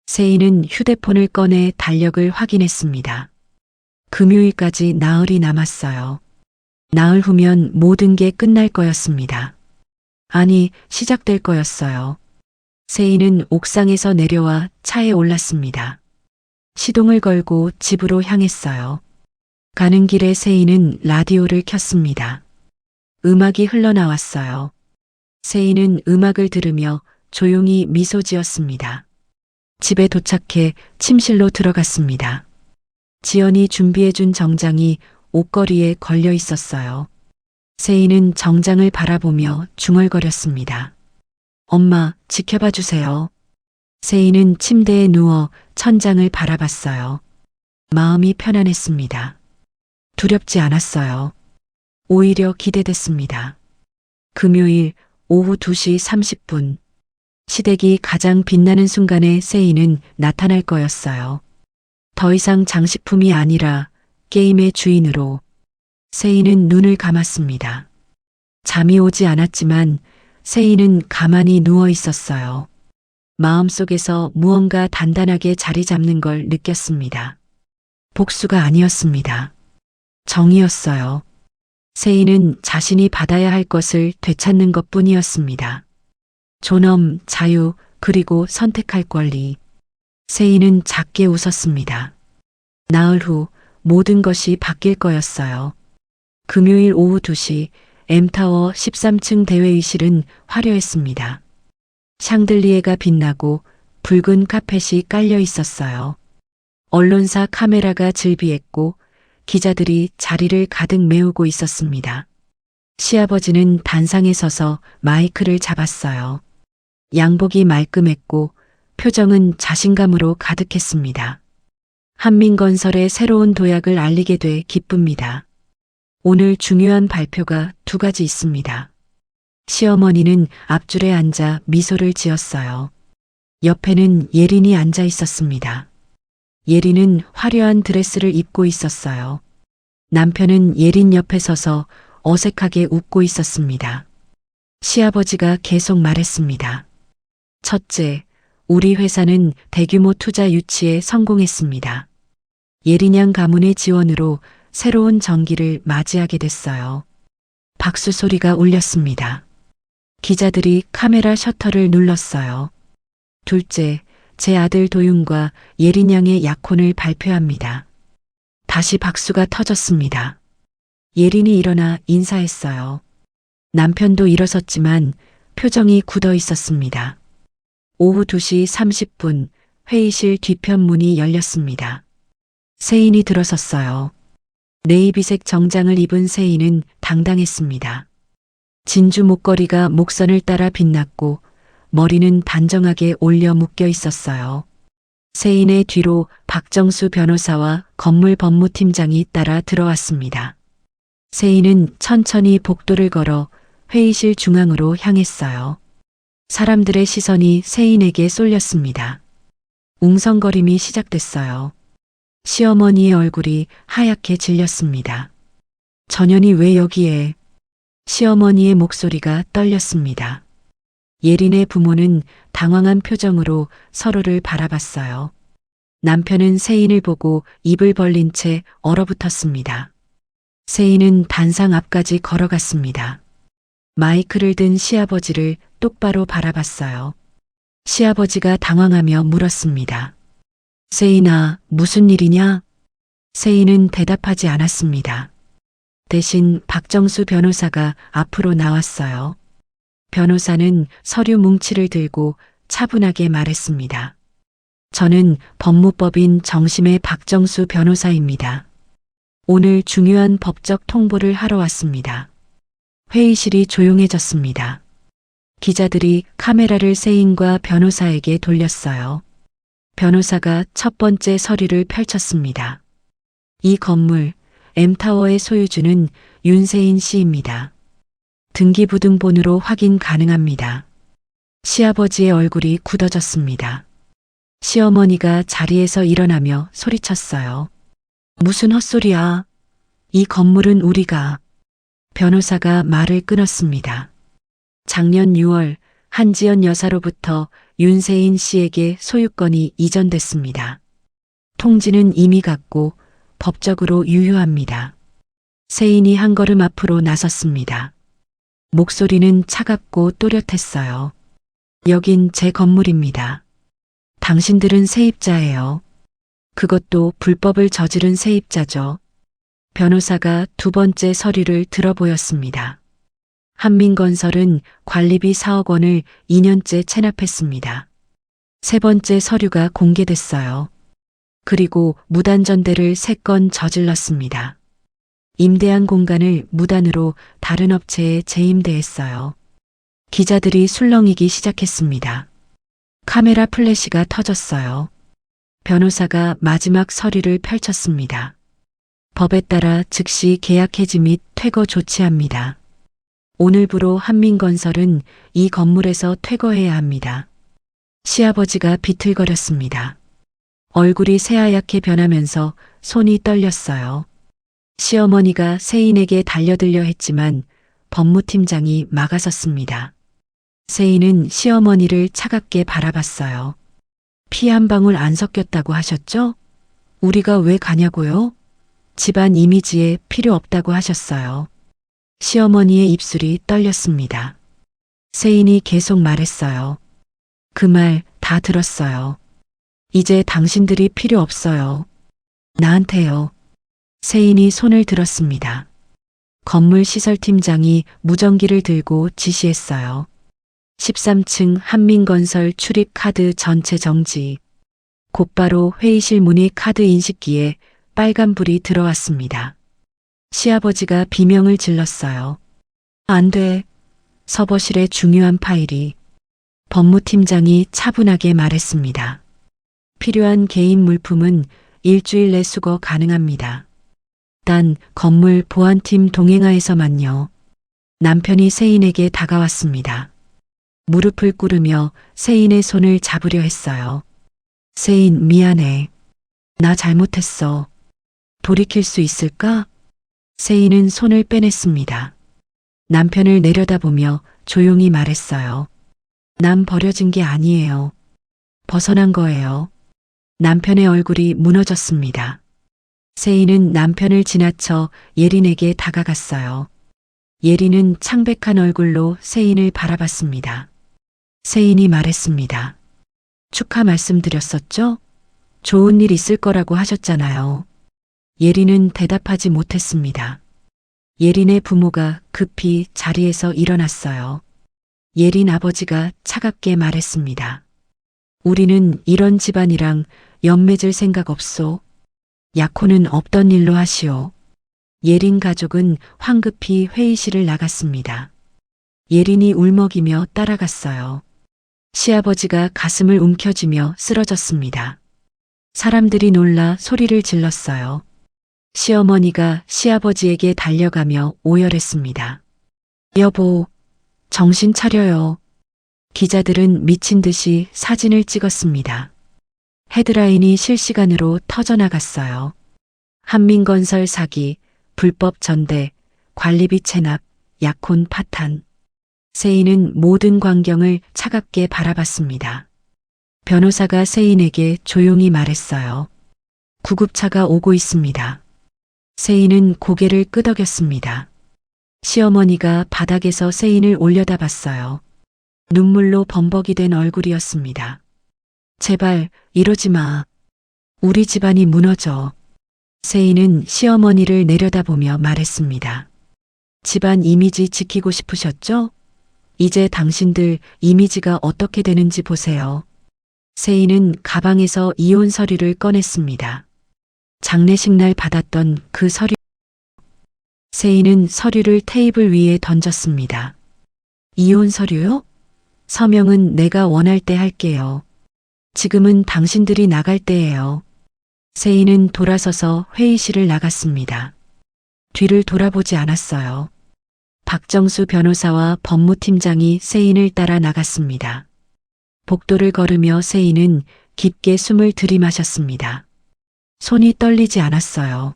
세인은 휴대폰을 꺼내 달력을 확인했습니다. 금요일까지 나흘이 남았어요. 나흘 후면 모든 게 끝날 거였습니다. 아니, 시작될 거였어요. 세인은 옥상에서 내려와 차에 올랐습니다. 시동을 걸고 집으로 향했어요. 가는 길에 세인은 라디오를 켰습니다. 음악이 흘러나왔어요. 세인은 음악을 들으며 조용히 미소 지었습니다. 집에 도착해 침실로 들어갔습니다. 지연이 준비해준 정장이 옷걸이에 걸려 있었어요. 세인은 정장을 바라보며 중얼거렸습니다. 엄마, 지켜봐 주세요. 세인은 침대에 누워 천장을 바라봤어요. 마음이 편안했습니다. 두렵지 않았어요. 오히려 기대됐습니다. 금요일 오후 2시 30분. 시댁이 가장 빛나는 순간에 세인은 나타날 거였어요. 더 이상 장식품이 아니라 게임의 주인으로. 세인은 눈을 감았습니다. 잠이 오지 않았지만 세인은 가만히 누워 있었어요. 마음속에서 무언가 단단하게 자리 잡는 걸 느꼈습니다. 복수가 아니었습니다. 정이었어요. 세인은 자신이 받아야 할 것을 되찾는 것뿐이었습니다. 존엄, 자유, 그리고 선택할 권리. 세인은 작게 웃었습니다. 나흘 후 모든 것이 바뀔 거였어요. 금요일 오후 2시 M타워 13층 대회의실은 화려했습니다. 샹들리에가 빛나고 붉은 카펫이 깔려 있었어요. 언론사 카메라가 즐비했고 기자들이 자리를 가득 메우고 있었습니다. 시아버지는 단상에 서서 마이크를 잡았어요. 양복이 말끔했고 표정은 자신감으로 가득했습니다. 한민건설의 새로운 도약을 알리게 돼 기쁩니다. 오늘 중요한 발표가 2가지 있습니다. 시어머니는 앞줄에 앉아 미소를 지었어요. 옆에는 예린이 앉아 있었습니다. 예린은 화려한 드레스를 입고 있었어요. 남편은 예린 옆에 서서 어색하게 웃고 있었습니다. 시아버지가 계속 말했습니다. 첫째, 우리 회사는 대규모 투자 유치에 성공했습니다. 예린양 가문의 지원으로 새로운 전기를 맞이하게 됐어요. 박수 소리가 울렸습니다. 기자들이 카메라 셔터를 눌렀어요. 둘째, 제 아들 도윤과 예린양의 약혼을 발표합니다. 다시 박수가 터졌습니다. 예린이 일어나 인사했어요. 남편도 일어섰지만 표정이 굳어 있었습니다. 오후 2시 30분 회의실 뒤편 문이 열렸습니다. 세인이 들어섰어요. 네이비색 정장을 입은 세인은 당당했습니다. 진주 목걸이가 목선을 따라 빛났고 머리는 단정하게 올려 묶여 있었어요. 세인의 뒤로 박정수 변호사와 건물 법무팀장이 따라 들어왔습니다. 세인은 천천히 복도를 걸어 회의실 중앙으로 향했어요. 사람들의 시선이 세인에게 쏠렸습니다. 웅성거림이 시작됐어요. 시어머니의 얼굴이 하얗게 질렸습니다. 전현이 왜 여기에? 시어머니의 목소리가 떨렸습니다. 예린의 부모는 당황한 표정으로 서로를 바라봤어요. 남편은 세인을 보고 입을 벌린 채 얼어붙었습니다. 세인은 단상 앞까지 걸어갔습니다. 마이크를 든 시아버지를 똑바로 바라봤어요. 시아버지가 당황하며 물었습니다. 세인아, 무슨 일이냐? 세인은 대답하지 않았습니다. 대신 박정수 변호사가 앞으로 나왔어요. 변호사는 서류 뭉치를 들고 차분하게 말했습니다. 저는 법무법인 정심의 박정수 변호사입니다. 오늘 중요한 법적 통보를 하러 왔습니다. 회의실이 조용해졌습니다. 기자들이 카메라를 세인과 변호사에게 돌렸어요. 변호사가 첫 번째 서류를 펼쳤습니다. 이 건물 M타워의 소유주는 윤세인 씨입니다. 등기부등본으로 확인 가능합니다. 시아버지의 얼굴이 굳어졌습니다. 시어머니가 자리에서 일어나며 소리쳤어요. 무슨 헛소리야. 이 건물은 우리가. 변호사가 말을 끊었습니다. 작년 6월 한지연 여사로부터 윤세인 씨에게 소유권이 이전됐습니다. 통지는 이미 갔고 법적으로 유효합니다. 세인이 한 걸음 앞으로 나섰습니다. 목소리는 차갑고 또렷했어요. 여긴 제 건물입니다. 당신들은 세입자예요. 그것도 불법을 저지른 세입자죠. 변호사가 두 번째 서류를 들어보였습니다. 한민건설은 관리비 4억 원을 2년째 체납했습니다. 세 번째 서류가 공개됐어요. 그리고 무단전대를 3건 저질렀습니다. 임대한 공간을 무단으로 다른 업체에 재임대했어요. 기자들이 술렁이기 시작했습니다. 카메라 플래시가 터졌어요. 변호사가 마지막 서류를 펼쳤습니다. 법에 따라 즉시 계약 해지 및 퇴거 조치합니다. 오늘부로 한민건설은 이 건물에서 퇴거해야 합니다. 시아버지가 비틀거렸습니다. 얼굴이 새하얗게 변하면서 손이 떨렸어요. 시어머니가 세인에게 달려들려 했지만 법무팀장이 막아섰습니다. 세인은 시어머니를 차갑게 바라봤어요. 피 한 방울 안 섞였다고 하셨죠? 우리가 왜 가냐고요? 집안 이미지에 필요 없다고 하셨어요. 시어머니의 입술이 떨렸습니다. 세인이 계속 말했어요. 그 말 다 들었어요. 이제 당신들이 필요 없어요. 나한테요. 세인이 손을 들었습니다. 건물 시설팀장이 무전기를 들고 지시했어요. 13층 한민건설 출입 카드 전체 정지. 곧바로 회의실 문의 카드 인식기에 빨간불이 들어왔습니다. 시아버지가 비명을 질렀어요. 안 돼. 서버실의 중요한 파일이. 법무팀장이 차분하게 말했습니다. 필요한 개인 물품은 일주일 내 수거 가능합니다. 단 건물 보안팀 동행하에서만요. 남편이 세인에게 다가왔습니다. 무릎을 꿇으며 세인의 손을 잡으려 했어요. 세인, 미안해. 나 잘못했어. 돌이킬 수 있을까? 세인은 손을 빼냈습니다. 남편을 내려다보며 조용히 말했어요. 난 버려진 게 아니에요. 벗어난 거예요. 남편의 얼굴이 무너졌습니다. 세인은 남편을 지나쳐 예린에게 다가갔어요. 예린은 창백한 얼굴로 세인을 바라봤습니다. 세인이 말했습니다. 축하 말씀드렸었죠? 좋은 일 있을 거라고 하셨잖아요. 예린은 대답하지 못했습니다. 예린의 부모가 급히 자리에서 일어났어요. 예린 아버지가 차갑게 말했습니다. 우리는 이런 집안이랑 연 맺을 생각 없소. 약혼은 없던 일로 하시오. 예린 가족은 황급히 회의실을 나갔습니다. 예린이 울먹이며 따라갔어요. 시아버지가 가슴을 움켜쥐며 쓰러졌습니다. 사람들이 놀라 소리를 질렀어요. 시어머니가 시아버지에게 달려가며 오열했습니다. 여보, 정신 차려요. 기자들은 미친 듯이 사진을 찍었습니다. 헤드라인이 실시간으로 터져나갔어요. 한민건설 사기, 불법 전대, 관리비 체납, 약혼 파탄. 세인은 모든 광경을 차갑게 바라봤습니다. 변호사가 세인에게 조용히 말했어요. 구급차가 오고 있습니다. 세인은 고개를 끄덕였습니다. 시어머니가 바닥에서 세인을 올려다봤어요. 눈물로 범벅이 된 얼굴이었습니다. 제발 이러지 마. 우리 집안이 무너져. 세인은 시어머니를 내려다보며 말했습니다. 집안 이미지 지키고 싶으셨죠? 이제 당신들 이미지가 어떻게 되는지 보세요. 세인은 가방에서 이혼 서류를 꺼냈습니다. 장례식 날 받았던 그 서류. 세인은 서류를 테이블 위에 던졌습니다. 이혼 서류요? 서명은 내가 원할 때 할게요. 지금은 당신들이 나갈 때예요. 세인은 돌아서서 회의실을 나갔습니다. 뒤를 돌아보지 않았어요. 박정수 변호사와 법무팀장이 세인을 따라 나갔습니다. 복도를 걸으며 세인은 깊게 숨을 들이마셨습니다. 손이 떨리지 않았어요.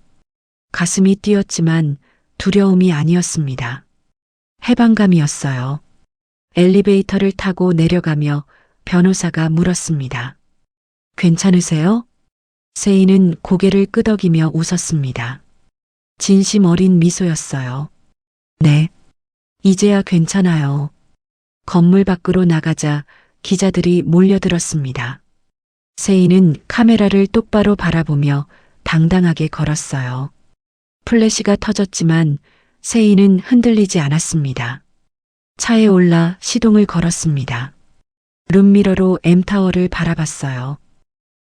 가슴이 뛰었지만 두려움이 아니었습니다. 해방감이었어요. 엘리베이터를 타고 내려가며 변호사가 물었습니다. 괜찮으세요? 세인은 고개를 끄덕이며 웃었습니다. 진심 어린 미소였어요. 네. 이제야 괜찮아요. 건물 밖으로 나가자 기자들이 몰려들었습니다. 세인은 카메라를 똑바로 바라보며 당당하게 걸었어요. 플래시가 터졌지만 세인은 흔들리지 않았습니다. 차에 올라 시동을 걸었습니다. 룸미러로 M타워를 바라봤어요.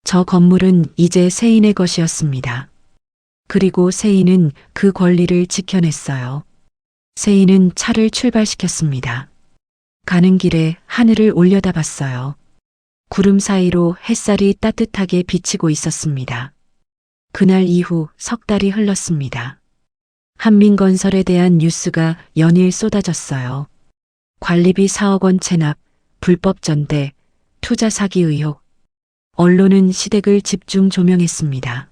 저 건물은 이제 세인의 것이었습니다. 그리고 세인은 그 권리를 지켜냈어요. 세인은 차를 출발시켰습니다. 가는 길에 하늘을 올려다봤어요. 구름 사이로 햇살이 따뜻하게 비치고 있었습니다. 그날 이후 석 달이 흘렀습니다. 한민건설에 대한 뉴스가 연일 쏟아졌어요. 관리비 4억 원 체납, 불법 전대, 투자 사기 의혹. 언론은 시댁을 집중 조명했습니다.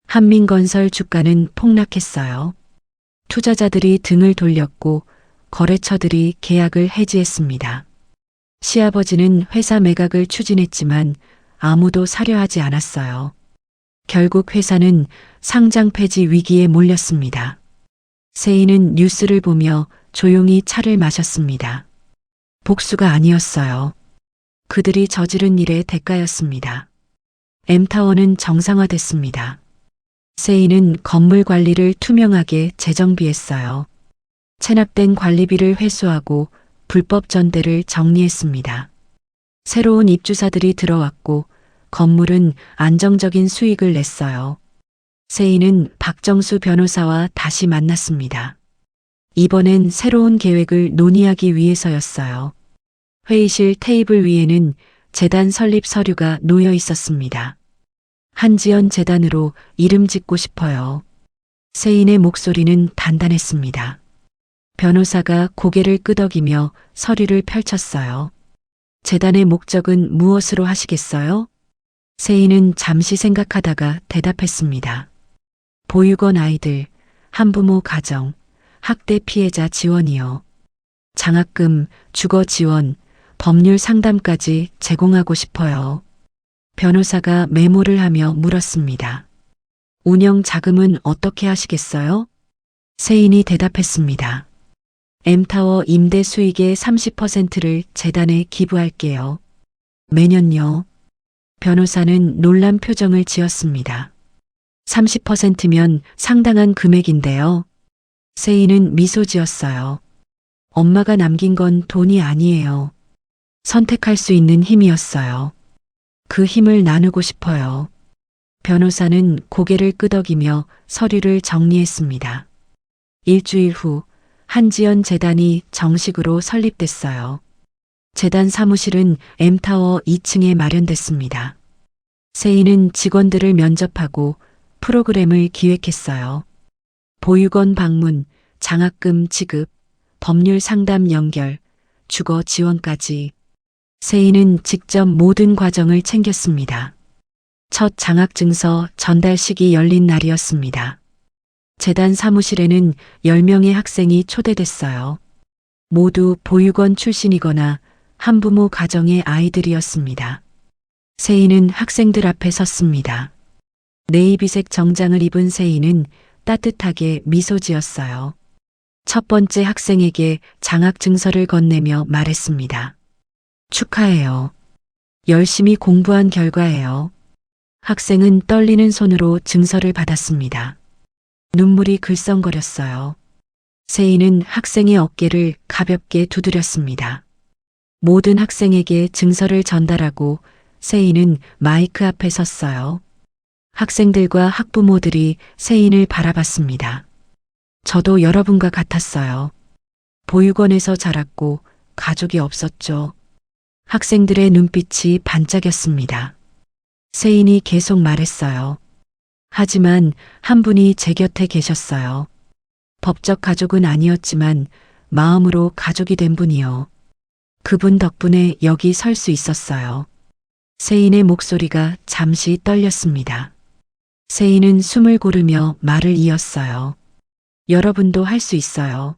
한민건설 주가는 폭락했어요. 투자자들이 등을 돌렸고 거래처들이 계약을 해지했습니다. 시아버지는 회사 매각을 추진했지만 아무도 사려 하지 않았어요. 결국 회사는 상장 폐지 위기에 몰렸습니다. 세인은 뉴스를 보며 조용히 차를 마셨습니다. 복수가 아니었어요. 그들이 저지른 일의 대가였습니다. M타워는 정상화됐습니다. 세인은 건물 관리를 투명하게 재정비했어요. 체납된 관리비를 회수하고 불법 전대를 정리했습니다. 새로운 입주사들이 들어왔고 건물은 안정적인 수익을 냈어요. 세인은 박정수 변호사와 다시 만났습니다. 이번엔 새로운 계획을 논의하기 위해서였어요. 회의실 테이블 위에는 재단 설립 서류가 놓여 있었습니다. 한지연 재단으로 이름 짓고 싶어요. 세인의 목소리는 단단했습니다. 변호사가 고개를 끄덕이며 서류를 펼쳤어요. 재단의 목적은 무엇으로 하시겠어요? 세인은 잠시 생각하다가 대답했습니다. 보육원 아이들, 한부모 가정, 학대 피해자 지원이요. 장학금, 주거 지원, 법률 상담까지 제공하고 싶어요. 변호사가 메모를 하며 물었습니다. 운영 자금은 어떻게 하시겠어요? 세인이 대답했습니다. M타워 임대 수익의 30%를 재단에 기부할게요. 매년요. 변호사는 놀란 표정을 지었습니다. 30%면 상당한 금액인데요. 세인은 미소 지었어요. 엄마가 남긴 건 돈이 아니에요. 선택할 수 있는 힘이었어요. 그 힘을 나누고 싶어요. 변호사는 고개를 끄덕이며 서류를 정리했습니다. 일주일 후 한지연 재단이 정식으로 설립됐어요. 재단 사무실은 M타워 2층에 마련됐습니다. 세인은 직원들을 면접하고 프로그램을 기획했어요. 보육원 방문, 장학금 지급, 법률 상담 연결, 주거 지원까지. 세인은 직접 모든 과정을 챙겼습니다. 첫 장학증서 전달식이 열린 날이었습니다. 재단 사무실에는 10명의 학생이 초대됐어요. 모두 보육원 출신이거나 한부모 가정의 아이들이었습니다. 세인은 학생들 앞에 섰습니다. 네이비색 정장을 입은 세인은 따뜻하게 미소 지었어요. 첫 번째 학생에게 장학증서를 건네며 말했습니다. 축하해요. 열심히 공부한 결과예요. 학생은 떨리는 손으로 증서를 받았습니다. 눈물이 글썽거렸어요. 세인은 학생의 어깨를 가볍게 두드렸습니다. 모든 학생에게 증서를 전달하고 세인은 마이크 앞에 섰어요. 학생들과 학부모들이 세인을 바라봤습니다. 저도 여러분과 같았어요. 보육원에서 자랐고 가족이 없었죠. 학생들의 눈빛이 반짝였습니다. 세인이 계속 말했어요. 하지만 한 분이 제 곁에 계셨어요. 법적 가족은 아니었지만 마음으로 가족이 된 분이요. 그분 덕분에 여기 설 수 있었어요. 세인의 목소리가 잠시 떨렸습니다. 세인은 숨을 고르며 말을 이었어요. 여러분도 할 수 있어요.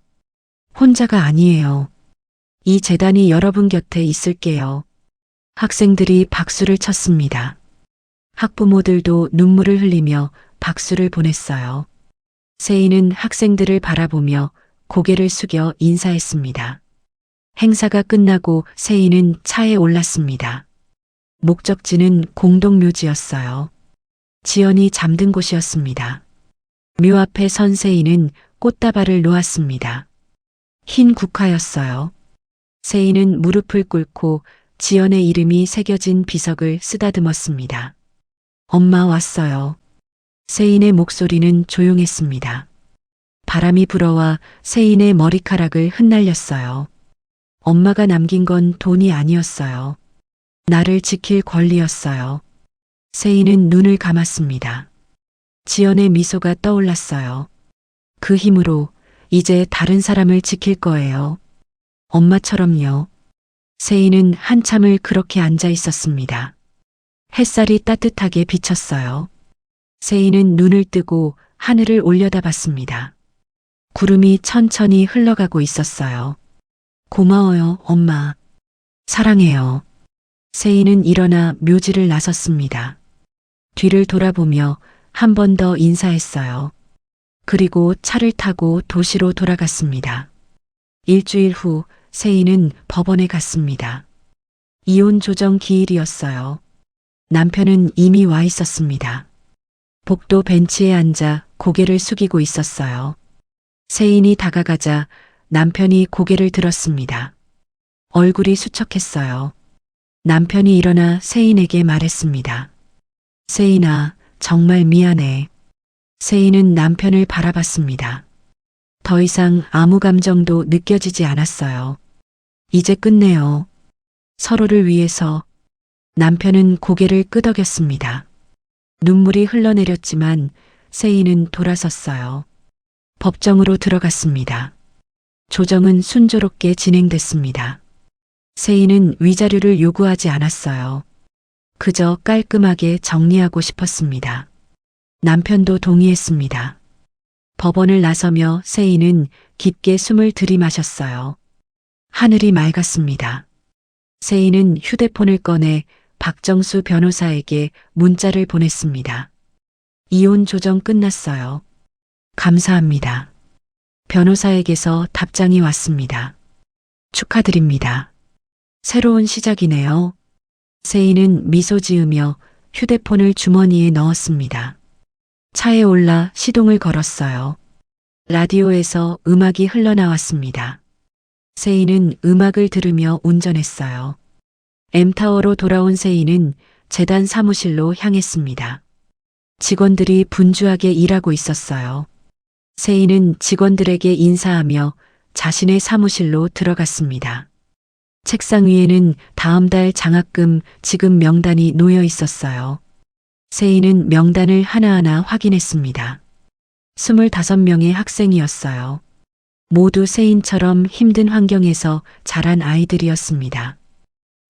혼자가 아니에요. 이 재단이 여러분 곁에 있을게요. 학생들이 박수를 쳤습니다. 학부모들도 눈물을 흘리며 박수를 보냈어요. 세인은 학생들을 바라보며 고개를 숙여 인사했습니다. 행사가 끝나고 세인은 차에 올랐습니다. 목적지는 공동묘지였어요. 지연이 잠든 곳이었습니다. 묘 앞에 선 세인은 꽃다발을 놓았습니다. 흰 국화였어요. 세인은 무릎을 꿇고 지연의 이름이 새겨진 비석을 쓰다듬었습니다. 엄마 왔어요. 세인의 목소리는 조용했습니다. 바람이 불어와 세인의 머리카락을 흩날렸어요. 엄마가 남긴 건 돈이 아니었어요. 나를 지킬 권리였어요. 세인은 눈을 감았습니다. 지연의 미소가 떠올랐어요. 그 힘으로 이제 다른 사람을 지킬 거예요. 엄마처럼요. 세인은 한참을 그렇게 앉아 있었습니다. 햇살이 따뜻하게 비쳤어요. 세인은 눈을 뜨고 하늘을 올려다봤습니다. 구름이 천천히 흘러가고 있었어요. 고마워요, 엄마. 사랑해요. 세인은 일어나 묘지를 나섰습니다. 뒤를 돌아보며 한 번 더 인사했어요. 그리고 차를 타고 도시로 돌아갔습니다. 일주일 후 세인은 법원에 갔습니다. 이혼 조정 기일이었어요. 남편은 이미 와 있었습니다. 복도 벤치에 앉아 고개를 숙이고 있었어요. 세인이 다가가자 남편이 고개를 들었습니다. 얼굴이 수척했어요. 남편이 일어나 세인에게 말했습니다. 세인아, 정말 미안해. 세인은 남편을 바라봤습니다. 더 이상 아무 감정도 느껴지지 않았어요. 이제 끝내요. 서로를 위해서. 남편은 고개를 끄덕였습니다. 눈물이 흘러내렸지만 세인은 돌아섰어요. 법정으로 들어갔습니다. 조정은 순조롭게 진행됐습니다. 세인은 위자료를 요구하지 않았어요. 그저 깔끔하게 정리하고 싶었습니다. 남편도 동의했습니다. 법원을 나서며 세인은 깊게 숨을 들이마셨어요. 하늘이 맑았습니다. 세인은 휴대폰을 꺼내 박정수 변호사에게 문자를 보냈습니다. 이혼 조정 끝났어요. 감사합니다. 변호사에게서 답장이 왔습니다. 축하드립니다. 새로운 시작이네요. 세인은 미소 지으며 휴대폰을 주머니에 넣었습니다. 차에 올라 시동을 걸었어요. 라디오에서 음악이 흘러나왔습니다. 세인은 음악을 들으며 운전했어요. M타워로 돌아온 세인은 재단 사무실로 향했습니다. 직원들이 분주하게 일하고 있었어요. 세인은 직원들에게 인사하며 자신의 사무실로 들어갔습니다. 책상 위에는 다음 달 장학금 지급 명단이 놓여 있었어요. 세인은 명단을 하나하나 확인했습니다. 25명의 학생이었어요. 모두 세인처럼 힘든 환경에서 자란 아이들이었습니다.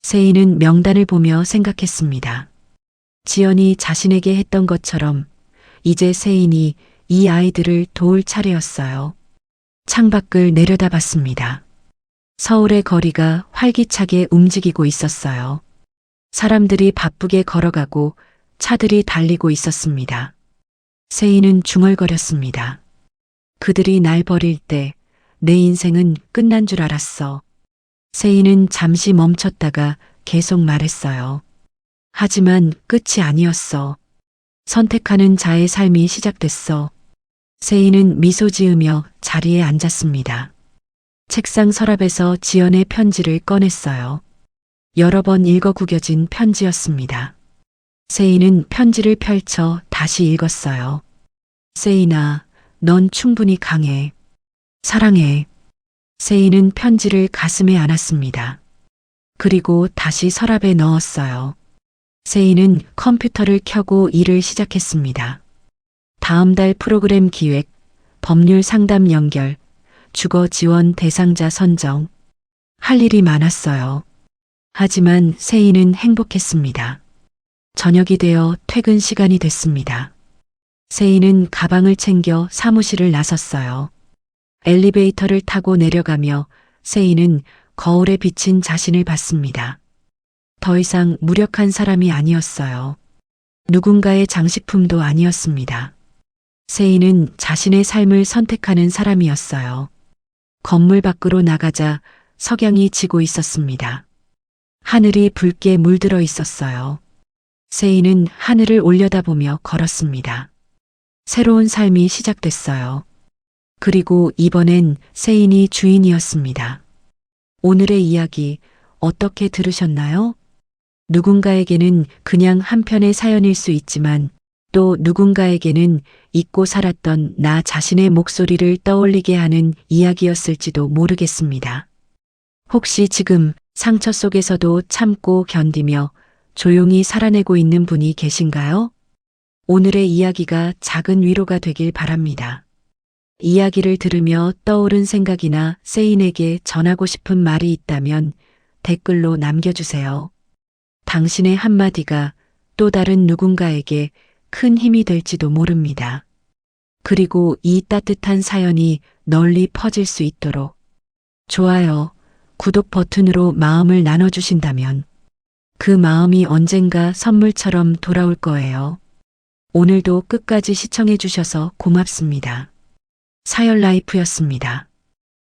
세인은 명단을 보며 생각했습니다. 지연이 자신에게 했던 것처럼 이제 세인이 이 아이들을 도울 차례였어요. 창밖을 내려다봤습니다. 서울의 거리가 활기차게 움직이고 있었어요. 사람들이 바쁘게 걸어가고 차들이 달리고 있었습니다. 세인은 중얼거렸습니다. 그들이 날 버릴 때 내 인생은 끝난 줄 알았어. 세인은 잠시 멈췄다가 계속 말했어요. 하지만 끝이 아니었어. 선택하는 자의 삶이 시작됐어. 세인은 미소 지으며 자리에 앉았습니다. 책상 서랍에서 지연의 편지를 꺼냈어요. 여러 번 읽어 구겨진 편지였습니다. 세인은 편지를 펼쳐 다시 읽었어요. 세인아, 넌 충분히 강해. 사랑해. 세인은 편지를 가슴에 안았습니다. 그리고 다시 서랍에 넣었어요. 세인은 컴퓨터를 켜고 일을 시작했습니다. 다음 달 프로그램 기획, 법률 상담 연결, 주거 지원 대상자 선정. 할 일이 많았어요. 하지만 세인은 행복했습니다. 저녁이 되어 퇴근 시간이 됐습니다. 세인은 가방을 챙겨 사무실을 나섰어요. 엘리베이터를 타고 내려가며 세인은 거울에 비친 자신을 봤습니다. 더 이상 무력한 사람이 아니었어요. 누군가의 장식품도 아니었습니다. 세인은 자신의 삶을 선택하는 사람이었어요. 건물 밖으로 나가자 석양이 지고 있었습니다. 하늘이 붉게 물들어 있었어요. 세인은 하늘을 올려다보며 걸었습니다. 새로운 삶이 시작됐어요. 그리고 이번엔 세인이 주인이었습니다. 오늘의 이야기 어떻게 들으셨나요? 누군가에게는 그냥 한 편의 사연일 수 있지만 또 누군가에게는 잊고 살았던 나 자신의 목소리를 떠올리게 하는 이야기였을지도 모르겠습니다. 혹시 지금 상처 속에서도 참고 견디며 조용히 살아내고 있는 분이 계신가요? 오늘의 이야기가 작은 위로가 되길 바랍니다. 이야기를 들으며 떠오른 생각이나 세인에게 전하고 싶은 말이 있다면 댓글로 남겨주세요. 당신의 한마디가 또 다른 누군가에게 큰 힘이 될지도 모릅니다. 그리고 이 따뜻한 사연이 널리 퍼질 수 있도록 좋아요, 구독 버튼으로 마음을 나눠주신다면 그 마음이 언젠가 선물처럼 돌아올 거예요. 오늘도 끝까지 시청해주셔서 고맙습니다. 사연 라이프였습니다.